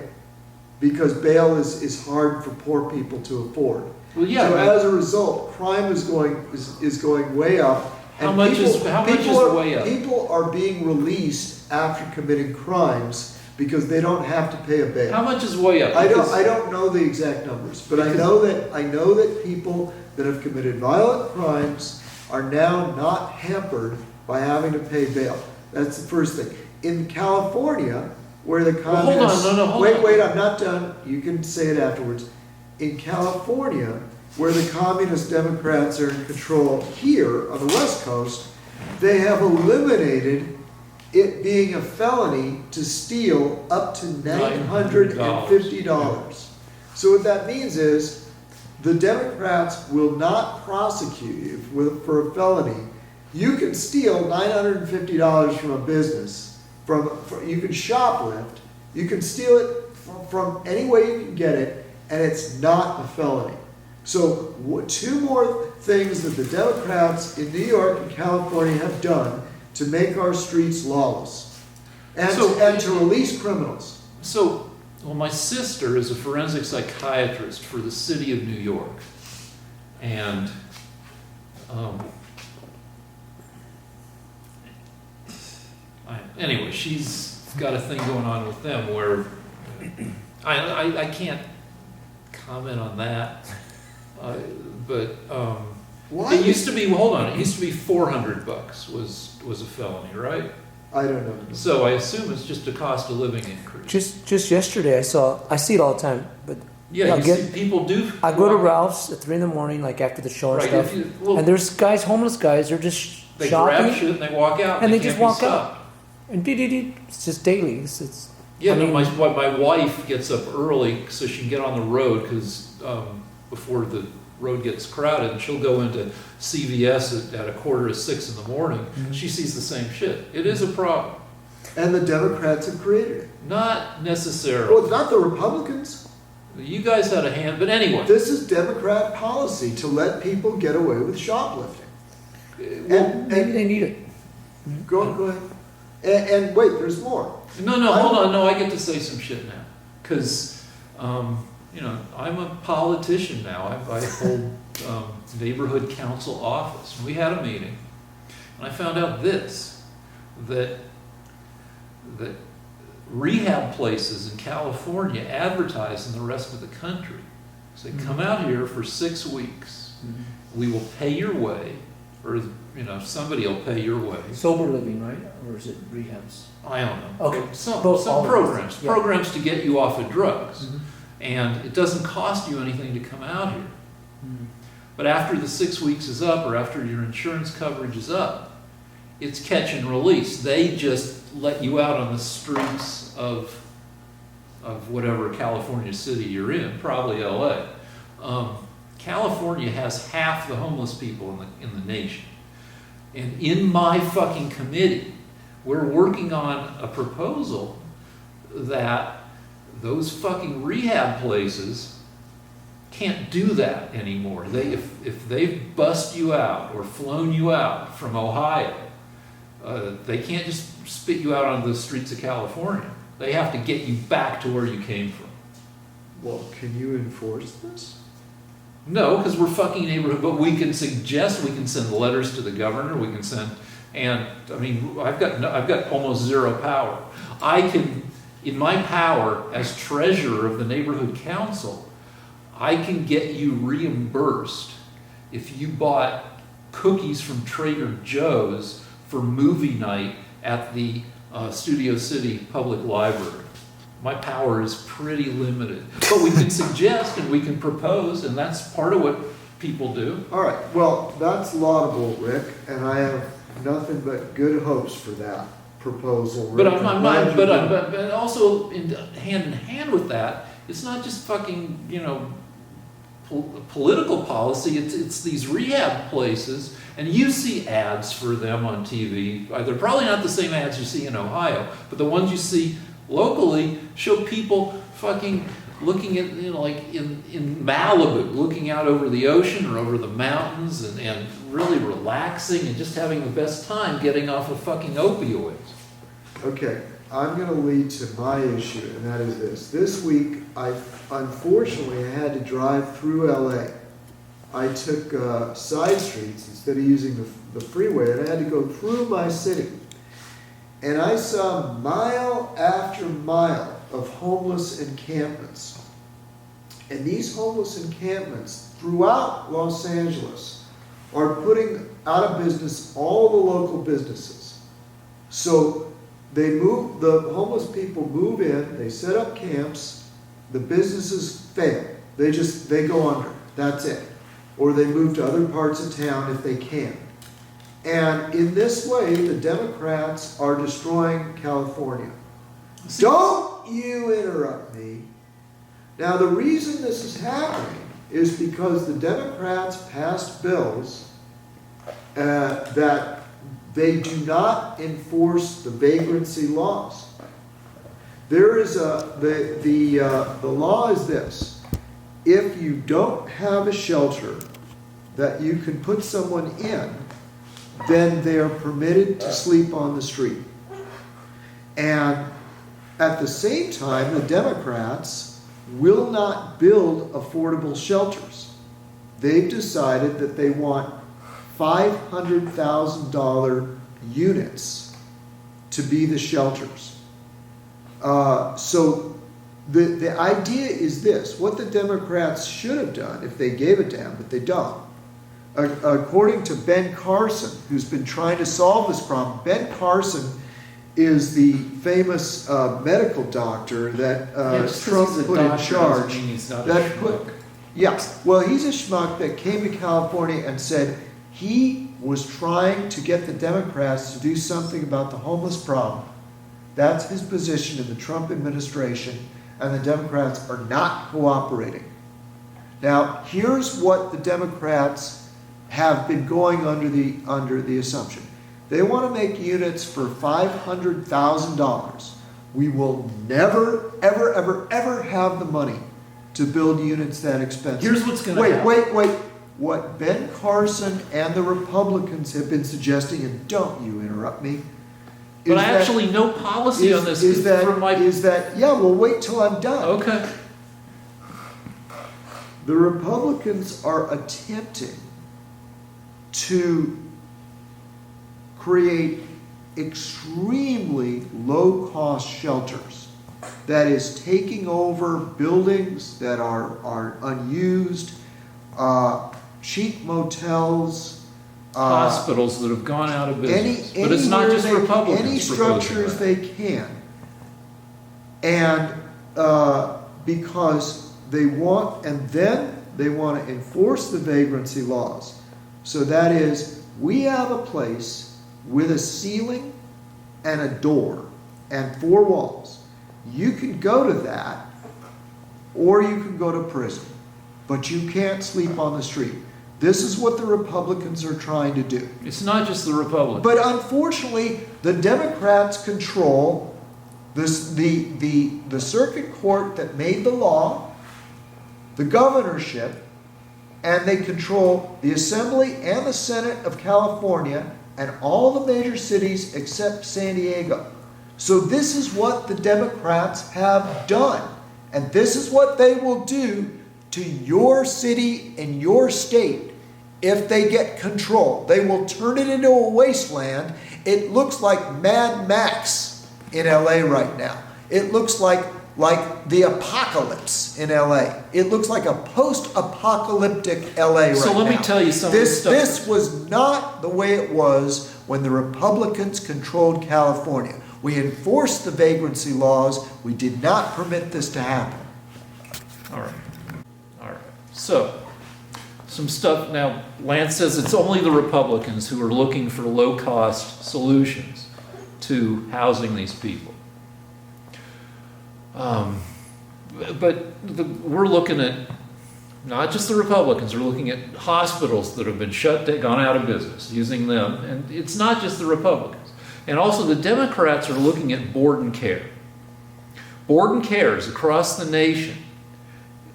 Speaker 2: because bail is hard for poor people to afford.
Speaker 1: Well, yeah.
Speaker 2: So
Speaker 1: but
Speaker 2: as a result, crime is going way up.
Speaker 1: How
Speaker 2: and
Speaker 1: much is way up?
Speaker 2: People are being released after committing crimes because they don't have to pay a bail.
Speaker 1: How much is way up?
Speaker 2: I
Speaker 1: Because-
Speaker 2: don't know the exact numbers, but I know that people that have committed violent crimes are now not hampered by having to pay bail. That's the first thing. In California, where the
Speaker 1: Well, hold on,
Speaker 2: communists...
Speaker 1: hold on.
Speaker 2: Wait, I'm not done. You can say it afterwards. In California, where the communist Democrats are in control here on the West Coast, they have eliminated it being a felony to steal up to $950. So what that means is the Democrats will not prosecute you for a felony. You can steal $950 from a business, you can shoplift, you can steal it from any way you can get it, and it's not a felony. So two more things that the Democrats in New York and California have done to make our streets lawless and to release criminals.
Speaker 1: So, well, my sister is a forensic psychiatrist for the city of New York. And anyway, she's got a thing going on with them where I can't comment on that. But
Speaker 2: Why?
Speaker 1: it used to be, hold on, it used to be $400 was a felony, right?
Speaker 2: I don't know.
Speaker 1: So I assume it's just a cost of living increase.
Speaker 3: Just yesterday, I see it all the time, but
Speaker 1: Yeah, you
Speaker 3: get-
Speaker 1: see, people do.
Speaker 3: I go to Ralph's at 3 a.m, like after the show and
Speaker 1: Right,
Speaker 3: stuff,
Speaker 1: if you- well,
Speaker 3: and there's guys, homeless guys, they're just
Speaker 1: they grab
Speaker 3: shopping,
Speaker 1: shit and they walk out.
Speaker 3: and they
Speaker 1: can't
Speaker 3: just
Speaker 1: be
Speaker 3: walk
Speaker 1: stopped.
Speaker 3: out. And it's just daily. It's
Speaker 1: Yeah,
Speaker 3: I
Speaker 1: no,
Speaker 3: mean-
Speaker 1: my wife gets up early so she can get on the road because before the road gets crowded, and she'll go into CVS at 5:45 in the morning.
Speaker 3: Mhm.
Speaker 1: She sees the same shit. It is a problem.
Speaker 2: And the Democrats have created it.
Speaker 1: Not necessarily.
Speaker 2: Well, it's not the Republicans.
Speaker 1: You guys had a hand, but anyway.
Speaker 2: This is Democrat policy to let people get away with shoplifting.
Speaker 1: Well,
Speaker 3: maybe they need it.
Speaker 2: Go ahead. And wait, there's more.
Speaker 1: no, hold on. No, I get to say some shit now. Because, I'm a politician now. I hold neighborhood council office. We had a meeting, and I found out that rehab places in California advertise in the rest of the country. So they come out here for 6 weeks. We will pay your way, or somebody will pay your way.
Speaker 3: Sober living, right? Or is it rehabs?
Speaker 1: I don't know.
Speaker 3: Okay.
Speaker 1: Some
Speaker 3: Both- all of
Speaker 1: programs.
Speaker 3: those, yeah.
Speaker 1: Programs to get you off of drugs.
Speaker 3: Mhm.
Speaker 1: And it doesn't cost you anything to come out here.
Speaker 3: Mhm.
Speaker 1: But after the 6 weeks is up, or after your insurance coverage is up, it's catch and release. They just let you out on the streets of whatever California city you're in, probably LA. California has half the homeless people in the nation. And in my fucking committee, we're working on a proposal that those fucking rehab places can't do that anymore. If they've bust you out or flown you out from Ohio, they can't just spit you out on the streets of California. They have to get you back to where you came from.
Speaker 2: Well, can you enforce this?
Speaker 1: No, because we're fucking neighborhood, but we can suggest, we can send letters to the governor, we can send, and, I mean, I've got almost zero power. I can, in my power as treasurer of the neighborhood council, I can get you reimbursed if you bought cookies from Trader Joe's for movie night at the Studio City Public Library. My power is pretty limited. But we can suggest and we can propose, and that's part of what people do.
Speaker 2: All right, well, that's laudable, Rick, and I have nothing but good hopes for that proposal.
Speaker 1: But
Speaker 2: Rick.
Speaker 1: I'm
Speaker 2: glad
Speaker 1: not,
Speaker 2: you did.
Speaker 1: but also in hand with that, it's not just fucking, political policy. It's these rehab places, and you see ads for them on TV. They're probably not the same ads you see in Ohio, but the ones you see locally show people fucking looking at, like in Malibu, looking out over the ocean or over the mountains and really relaxing and just having the best time getting off of fucking opioids.
Speaker 2: Okay, I'm going to lead to my issue, and that is this. This week, unfortunately, I had to drive through LA. I took side streets instead of using the freeway, and I had to go through my city. And I saw mile after mile of homeless encampments. And these homeless encampments throughout Los Angeles are putting out of business all the local businesses. So the homeless people move in, they set up camps, the businesses fail. They go under. That's it. Or they move to other parts of town if they can. And in this way, the Democrats are destroying California. Don't you interrupt me. Now, the reason this is happening is because the Democrats passed bills that they do not enforce the vagrancy laws. There is the law is this: if you don't have a shelter that you can put someone in, then they are permitted to sleep on the street. And at the same time, the Democrats will not build affordable shelters. They've decided that they want $500,000 units to be the shelters. So the idea is this: what the Democrats should have done if they gave a damn, but they don't. According to Ben Carson, who's been trying to solve this problem, Ben Carson is the famous medical doctor that Trump put in charge.
Speaker 1: He's not
Speaker 2: That well, he's a schmuck that came to California and said he was trying to get the Democrats to do something about the homeless problem. That's his position in the Trump administration, and the Democrats are not cooperating. Now, here's what the Democrats have been going under the assumption. They want to make units for $500,000. We will never, ever, ever, ever have the money to build units that expensive.
Speaker 1: Here's what's going to happen.
Speaker 2: Wait. What Ben Carson and the Republicans have been suggesting, and don't you interrupt me,
Speaker 1: But actually, no policy on this
Speaker 2: is that yeah, well, wait till I'm done.
Speaker 1: Okay.
Speaker 2: The Republicans are attempting to create extremely low-cost shelters. That is, taking over buildings that are unused, cheap motels,
Speaker 1: Hospitals that have gone out of business. But it's not
Speaker 2: anywhere
Speaker 1: just Republicans.
Speaker 2: any
Speaker 1: proposing
Speaker 2: structures
Speaker 1: that.
Speaker 2: they can. And because they want to enforce the vagrancy laws. So that is, we have a place with a ceiling and a door and 4 walls. You can go to that, or you can go to prison, but you can't sleep on the street. This is what the Republicans are trying to do.
Speaker 1: It's not just the Republicans.
Speaker 2: But unfortunately, the Democrats control this, the circuit court that made the law, the governorship, and they control the Assembly and the Senate of California and all the major cities except San Diego. So this is what the Democrats have done. And this is what they will do to your city and your state if they get control. They will turn it into a wasteland. It looks like Mad Max in LA right now. It looks like the apocalypse in LA. It looks like a post-apocalyptic LA right now.
Speaker 1: So let me tell you something.
Speaker 2: This was not the way it was when the Republicans controlled California. We enforced the vagrancy laws. We did not permit this to happen.
Speaker 1: All right. So, some stuff. Now, Lance says it's only the Republicans who are looking for low-cost solutions to housing these people. But we're looking at not just the Republicans, are looking at hospitals that have been gone out of business, using them. And it's not just the Republicans. And also the Democrats are looking at board and care. Board and cares across the nation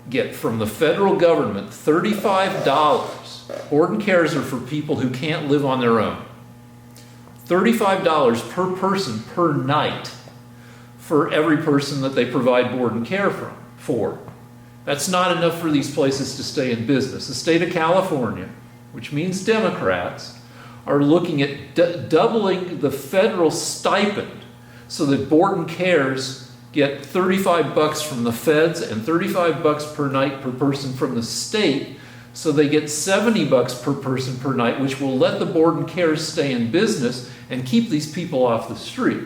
Speaker 1: get from the federal government $35. Board and cares are for people who can't live on their own. $35 per person per night for every person that they provide board and care for. That's not enough for these places to stay in business. The state of California, which means Democrats, are looking at doubling the federal stipend so that board and cares get $35 from the feds and $35 per night per person from the state, so they get $70 per person per night, which will let the board and cares stay in business and keep these people off the street.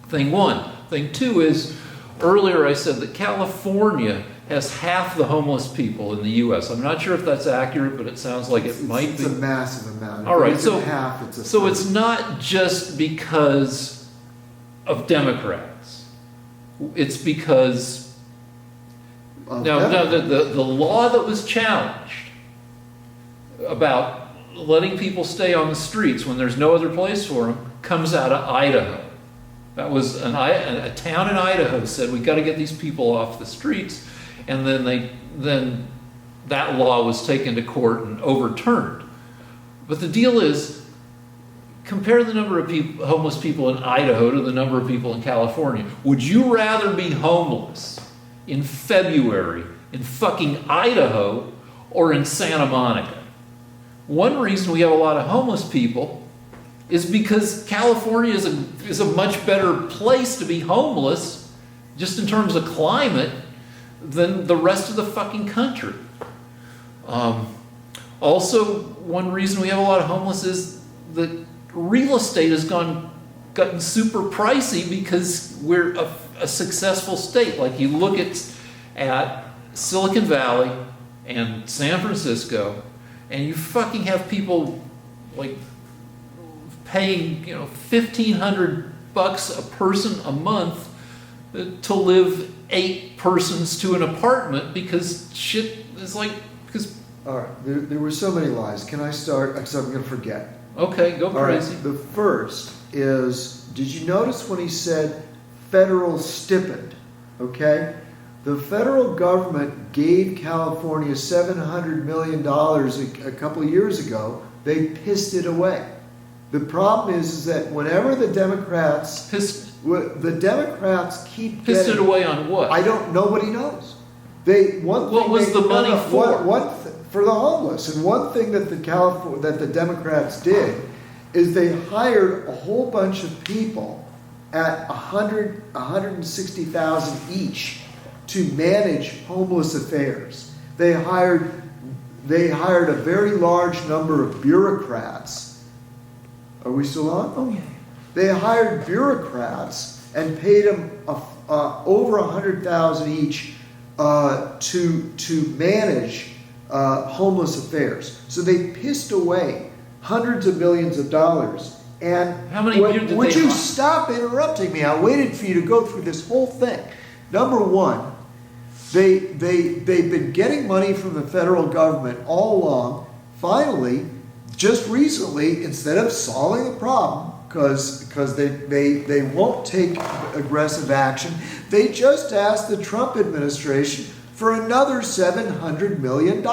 Speaker 1: Thing one. Thing two is, earlier I said that California has half the homeless people in the U.S. I'm not sure if that's accurate, but it sounds like it might be.
Speaker 2: It's a massive amount.
Speaker 1: All right,
Speaker 2: It's
Speaker 1: so
Speaker 2: half.
Speaker 1: so it's not just because of Democrats. It's because the law that was challenged about letting people stay on the streets when there's no other place for them comes out of Idaho. That was a town in Idaho said we've got to get these people off the streets, and then that law was taken to court and overturned. But the deal is, compare the number of homeless people in Idaho to the number of people in California. Would you rather be homeless in February in fucking Idaho or in Santa Monica? One reason we have a lot of homeless people is because California is a much better place to be homeless, just in terms of climate, than the rest of the fucking country. Also, one reason we have a lot of homeless is that real estate has gotten super pricey because we're a successful state. Like, you look at Silicon Valley and San Francisco, and you fucking have people like paying, $1,500 a person a month to live 8 persons to an apartment because shit is like, because.
Speaker 2: All right, there were so many lies. Can I start? Because I'm going to forget.
Speaker 1: Okay, go crazy.
Speaker 2: Right, the first is, did you notice when he said federal stipend? Okay? The federal government gave California $700 million a couple of years ago. They pissed it away. The problem is that whenever the Democrats keep
Speaker 1: pissed it away on what?
Speaker 2: I don't. Nobody knows.
Speaker 1: What was the money for?
Speaker 2: For the homeless. And one thing that the Democrats did is they hired a whole bunch of people at $160,000 each to manage homeless affairs. They hired a very large number of bureaucrats. Are we still on?
Speaker 3: Oh, yeah.
Speaker 2: They hired bureaucrats and paid them over $100,000 each to manage homeless affairs. So they pissed away hundreds of millions of dollars. And
Speaker 1: how many did they
Speaker 2: would you
Speaker 1: hire?
Speaker 2: stop interrupting me? I waited for you to go through this whole thing. Number one, they've been getting money from the federal government all along. Finally, just recently, instead of solving the problem, because they won't take aggressive action, they just asked the Trump administration for another $700 million.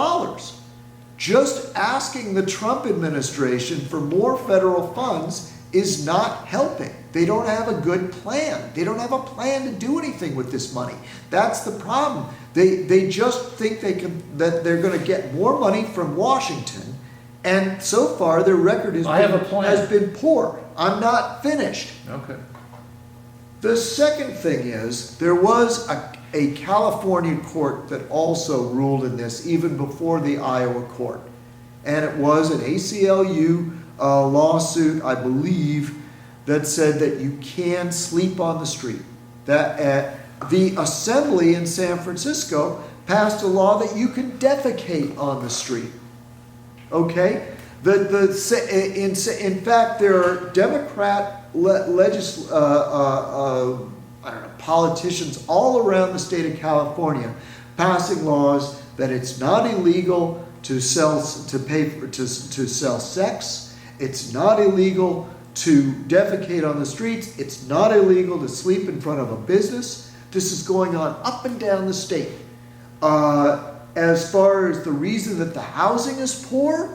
Speaker 2: Just asking the Trump administration for more federal funds is not helping. They don't have a good plan. They don't have a plan to do anything with this money. That's the problem. They just think that they're going to get more money from Washington, and so far their record has been poor. I'm not finished.
Speaker 1: Okay.
Speaker 2: The second thing is, there was a California court that also ruled in this even before the Iowa court. And it was an ACLU lawsuit, I believe, that said that you can sleep on the street. That the assembly in San Francisco passed a law that you can defecate on the street. Okay? In fact, there are Democrat politicians all around the state of California passing laws that it's not illegal to sell sex. It's not illegal to defecate on the streets. It's not illegal to sleep in front of a business. This is going on up and down the state. As far as the reason that the housing is poor,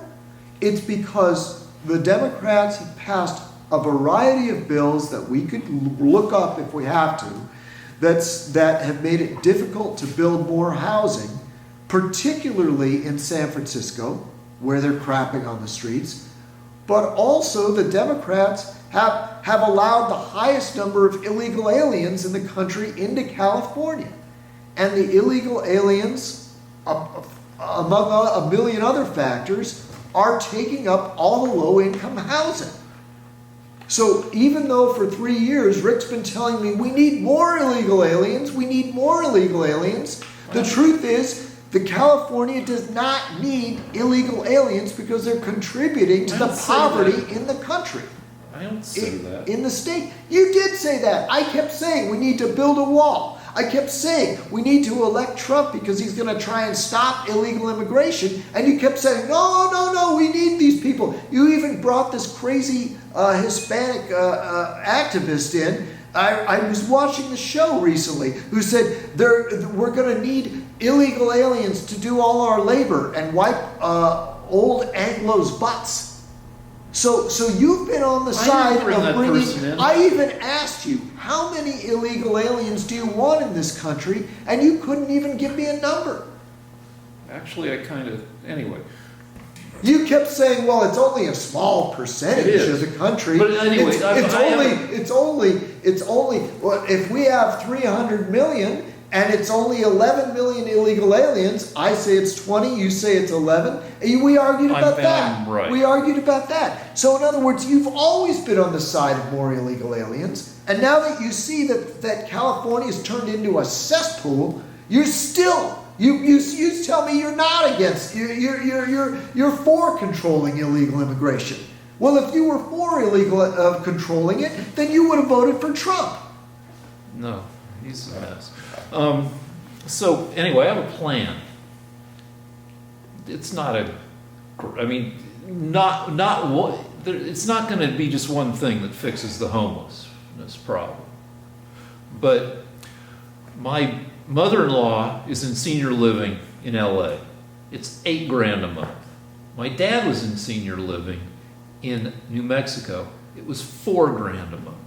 Speaker 2: it's because the Democrats have passed a variety of bills that we could look up if we have to, that have made it difficult to build more housing, particularly in San Francisco, where they're crapping on the streets. But also the Democrats have allowed the highest number of illegal aliens in the country into California. And the illegal aliens, among a million other factors, are taking up all the low-income housing. So even though for 3 years Rick's been telling me we need more illegal aliens, the truth is that California does not need illegal aliens because they're contributing to the poverty in the country.
Speaker 1: I don't say that.
Speaker 2: In the state. You did say that. I kept saying we need to build a wall. I kept saying we need to elect Trump because he's going to try and stop illegal immigration. And you kept saying, no, we need these people. You even brought this crazy Hispanic activist in. I was watching the show recently who said we're going to need illegal aliens to do all our labor and wipe old Anglo's butts. So you've been on the side of bringing. I even asked you, how many illegal aliens do you want in this country? And you couldn't even give me a number.
Speaker 1: Actually, anyway.
Speaker 2: You kept saying, well, it's only a small percentage of the country.
Speaker 1: But anyway,
Speaker 2: it's only, well, if we have 300 million and it's only 11 million illegal aliens, I say it's 20, you say it's 11. We argued about that.
Speaker 1: Right.
Speaker 2: We argued about that. So in other words, you've always been on the side of more illegal aliens. And now that you see that California has turned into a cesspool, you're still, you tell me you're not against, you're for controlling illegal immigration. Well, if you were for controlling it, then you would have voted for Trump.
Speaker 1: No, he's a mess. So anyway, I have a plan. It's not it's not going to be just one thing that fixes the homelessness problem. But my mother-in-law is in senior living in LA. It's $8,000 a month. My dad was in senior living in New Mexico. It was $4,000 a month.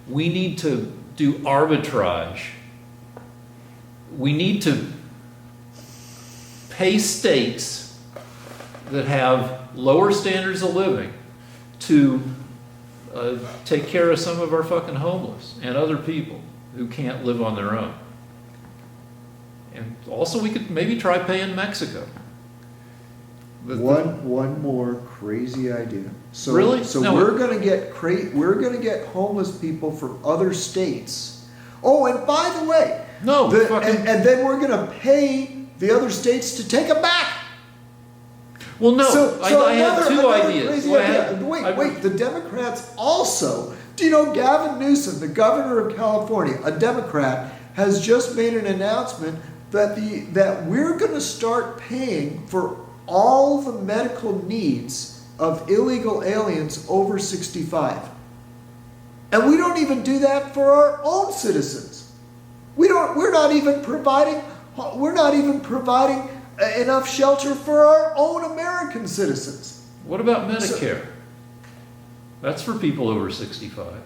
Speaker 1: We need to do arbitrage. We need to pay states that have lower standards of living to take care of some of our fucking homeless and other people who can't live on their own. And also we could maybe try paying Mexico.
Speaker 2: One more crazy idea. So,
Speaker 1: really?
Speaker 2: So
Speaker 1: no,
Speaker 2: we're going to get homeless people from other states. Oh, and by the way, and then we're going to pay the other states to take them back.
Speaker 1: Well, no. I have two ideas.
Speaker 2: Wait. The Democrats also. Do you know Gavin Newsom, the governor of California, a Democrat, has just made an announcement that we're going to start paying for all the medical needs of illegal aliens over 65. And we don't even do that for our own citizens. We're not even providing enough shelter for our own American citizens.
Speaker 1: What about Medicare? That's for people over 65.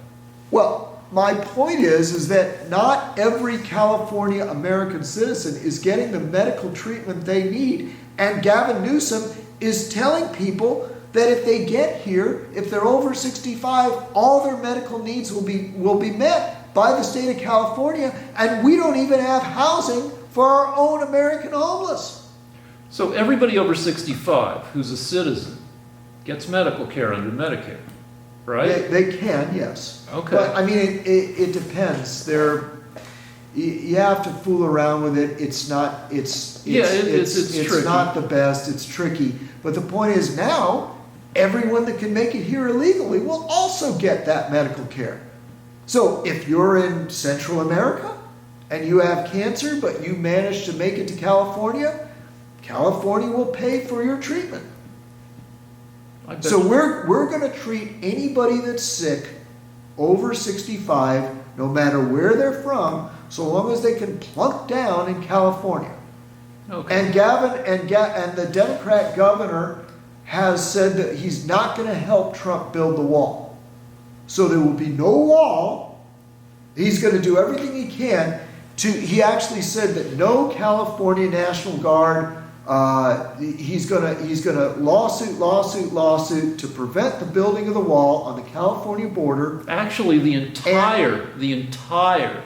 Speaker 2: Well, my point is that not every California American citizen is getting the medical treatment they need. And Gavin Newsom is telling people that if they get here, if they're over 65, all their medical needs will be met by the state of California, and we don't even have housing for our own American homeless.
Speaker 1: So everybody over 65 who's a citizen gets medical care under Medicare, right?
Speaker 2: They can, yes.
Speaker 1: Okay.
Speaker 2: But I mean, it depends. You have to fool around with it. It's tricky.
Speaker 1: Not
Speaker 2: the best. It's tricky. But the point is now, everyone that can make it here illegally will also get that medical care. So if you're in Central America and you have cancer, but you manage to make it to California, California will pay for your treatment.
Speaker 1: I bet
Speaker 2: So
Speaker 1: you-
Speaker 2: we're going to treat anybody that's sick over 65, no matter where they're from, so long as they can plunk down in California.
Speaker 1: Okay.
Speaker 2: And and the Democrat governor has said that he's not going to help Trump build the wall. So there will be no wall. He's going to do everything he can to. He actually said that no California National Guard. He's gonna lawsuit to prevent the building of the wall on the California border.
Speaker 1: Actually, the entire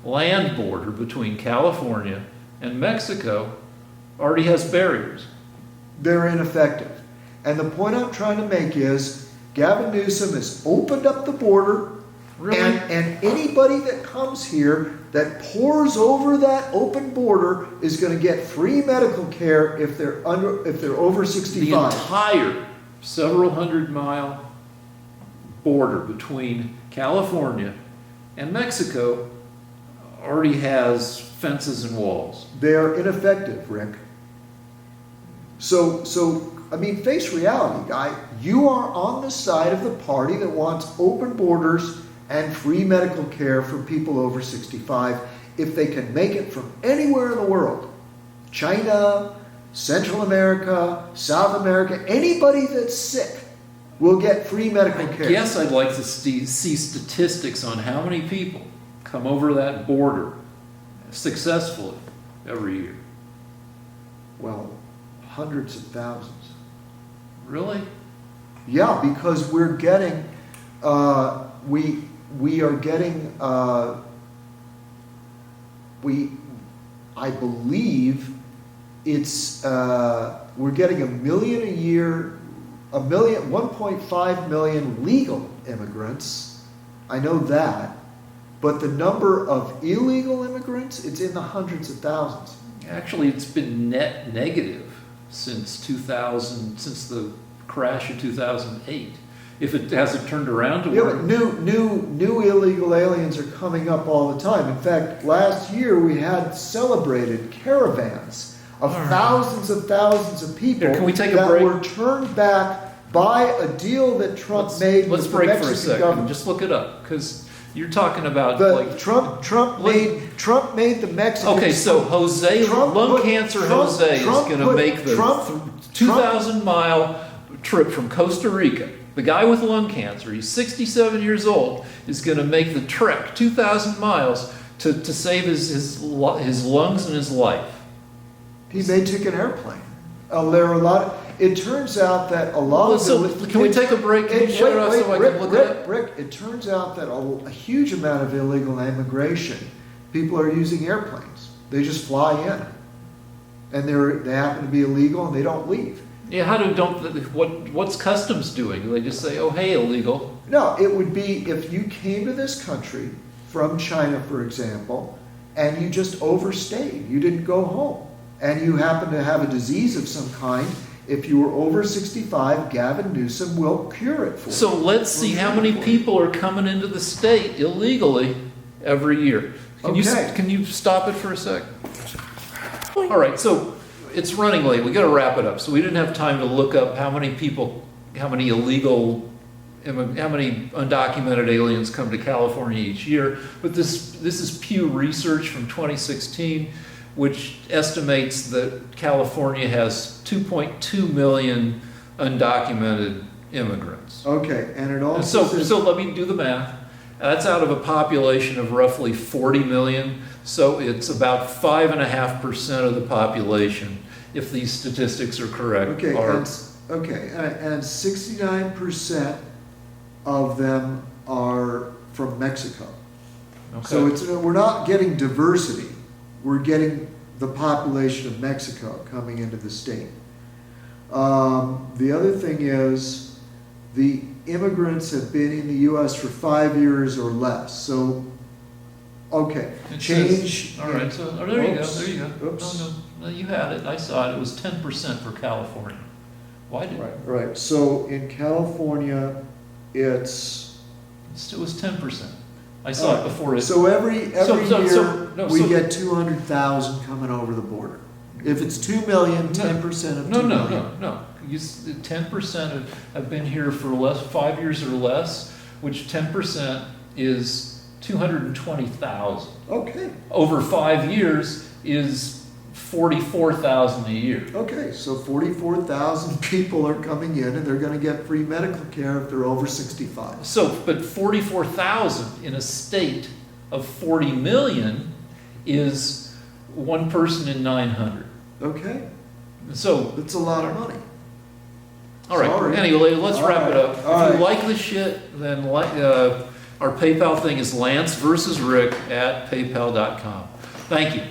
Speaker 1: land border between California and Mexico already has barriers.
Speaker 2: They're ineffective. And the point I'm trying to make is Gavin Newsom has opened up the border.
Speaker 1: Really?
Speaker 2: And anybody that comes here that pours over that open border is going to get free medical care if they're over
Speaker 1: The
Speaker 2: 65.
Speaker 1: entire several hundred mile border between California and Mexico already has fences and walls.
Speaker 2: They are ineffective, Rick. So I mean, face reality, guy. You are on the side of the party that wants open borders and free medical care for people over 65 if they can make it from anywhere in the world. China, Central America, South America, anybody that's sick will get free medical care.
Speaker 1: Yes, I'd like to see statistics on how many people come over that border successfully every year.
Speaker 2: Well, hundreds of thousands.
Speaker 1: Really?
Speaker 2: Yeah, because we're getting, we are getting, I believe it's, we're getting 1 million a year, 1.5 million legal immigrants. I know that. But the number of illegal immigrants, it's in the hundreds of thousands.
Speaker 1: Actually, it's been net negative since 2000, since the crash of 2008. If it hasn't turned around to
Speaker 2: Yeah,
Speaker 1: where
Speaker 2: but new illegal aliens are coming up all the time. In fact, last year we had celebrated caravans of
Speaker 1: All right.
Speaker 2: thousands of people
Speaker 1: Here, can we take a
Speaker 2: that
Speaker 1: break?
Speaker 2: were turned back by a deal that Trump made
Speaker 1: let's
Speaker 2: with the
Speaker 1: break for a
Speaker 2: Mexican
Speaker 1: second.
Speaker 2: government.
Speaker 1: Just look it up, because you're talking about
Speaker 2: The
Speaker 1: like.
Speaker 2: Trump made the Mexicans.
Speaker 1: Okay, so Jose,
Speaker 2: Trump
Speaker 1: lung
Speaker 2: put-
Speaker 1: cancer
Speaker 2: Trump-
Speaker 1: Jose is
Speaker 2: Trump
Speaker 1: going to
Speaker 2: put-
Speaker 1: make the
Speaker 2: Trump-
Speaker 1: 2,000-mile trip from Costa Rica. The guy with lung cancer, he's 67 years old, is going to make the trek 2,000 miles to save his lungs and his life.
Speaker 2: He may take an airplane. There are a lot. It turns out that a lot of
Speaker 1: So, can we take a break? Can you shut it off so I can look it up?
Speaker 2: Rick, it turns out that a huge amount of illegal immigration, people are using airplanes. They just fly in, and they happen to be illegal, and they don't leave.
Speaker 1: Yeah, what's customs doing? Do they just say, "Oh, hey, illegal"?
Speaker 2: No, it would be if you came to this country from China, for example, and you just overstayed. You didn't go home, and you happen to have a disease of some kind. If you were over 65, Gavin Newsom will cure it for you.
Speaker 1: So let's see how many people are coming into the state illegally every year. Can you stop it for a sec? All right, so it's running late. We got to wrap it up. So we didn't have time to look up how many undocumented aliens come to California each year. But this is Pew Research from 2016, which estimates that California has 2.2 million undocumented immigrants.
Speaker 2: Okay, and it also
Speaker 1: So,
Speaker 2: says,
Speaker 1: so let me do the math. That's out of a population of roughly 40 million. So it's about 5.5% of the population, if these statistics are correct.
Speaker 2: and 69% of them are from Mexico. So we're not getting diversity. We're getting the population of Mexico coming into the state. The other thing is the immigrants have been in the U.S. for 5 years or less. So, okay,
Speaker 1: It
Speaker 2: change.
Speaker 1: says- all right, so there you go.
Speaker 2: Oops.
Speaker 1: There you go.
Speaker 2: Oops.
Speaker 1: No, you had it. I saw it. It was 10% for California. Why did
Speaker 2: Right. So in California, it
Speaker 1: was 10%? I saw it before it.
Speaker 2: So every
Speaker 1: So
Speaker 2: year.
Speaker 1: No,
Speaker 2: we
Speaker 1: so-
Speaker 2: get 200,000 coming over the border. If it's 2 million, 10% of 2
Speaker 1: No,
Speaker 2: million.
Speaker 1: no, no, no. 10% have been here for less, 5 years or less, which 10% is 220,000.
Speaker 2: Okay,
Speaker 1: Over 5 years is 44,000 a year.
Speaker 2: okay, so 44,000 people are coming in and they're gonna get free medical care if they're over 65.
Speaker 1: So, but 44,000 in a state of 40 million is one person in 900.
Speaker 2: Okay,
Speaker 1: So,
Speaker 2: that's a lot of money.
Speaker 1: all right,
Speaker 2: Sorry.
Speaker 1: anyway, let's
Speaker 2: All
Speaker 1: wrap it
Speaker 2: right,
Speaker 1: up.
Speaker 2: all
Speaker 1: If you
Speaker 2: right.
Speaker 1: like this shit, then our PayPal thing is Lance versus Rick at paypal.com. Thank you.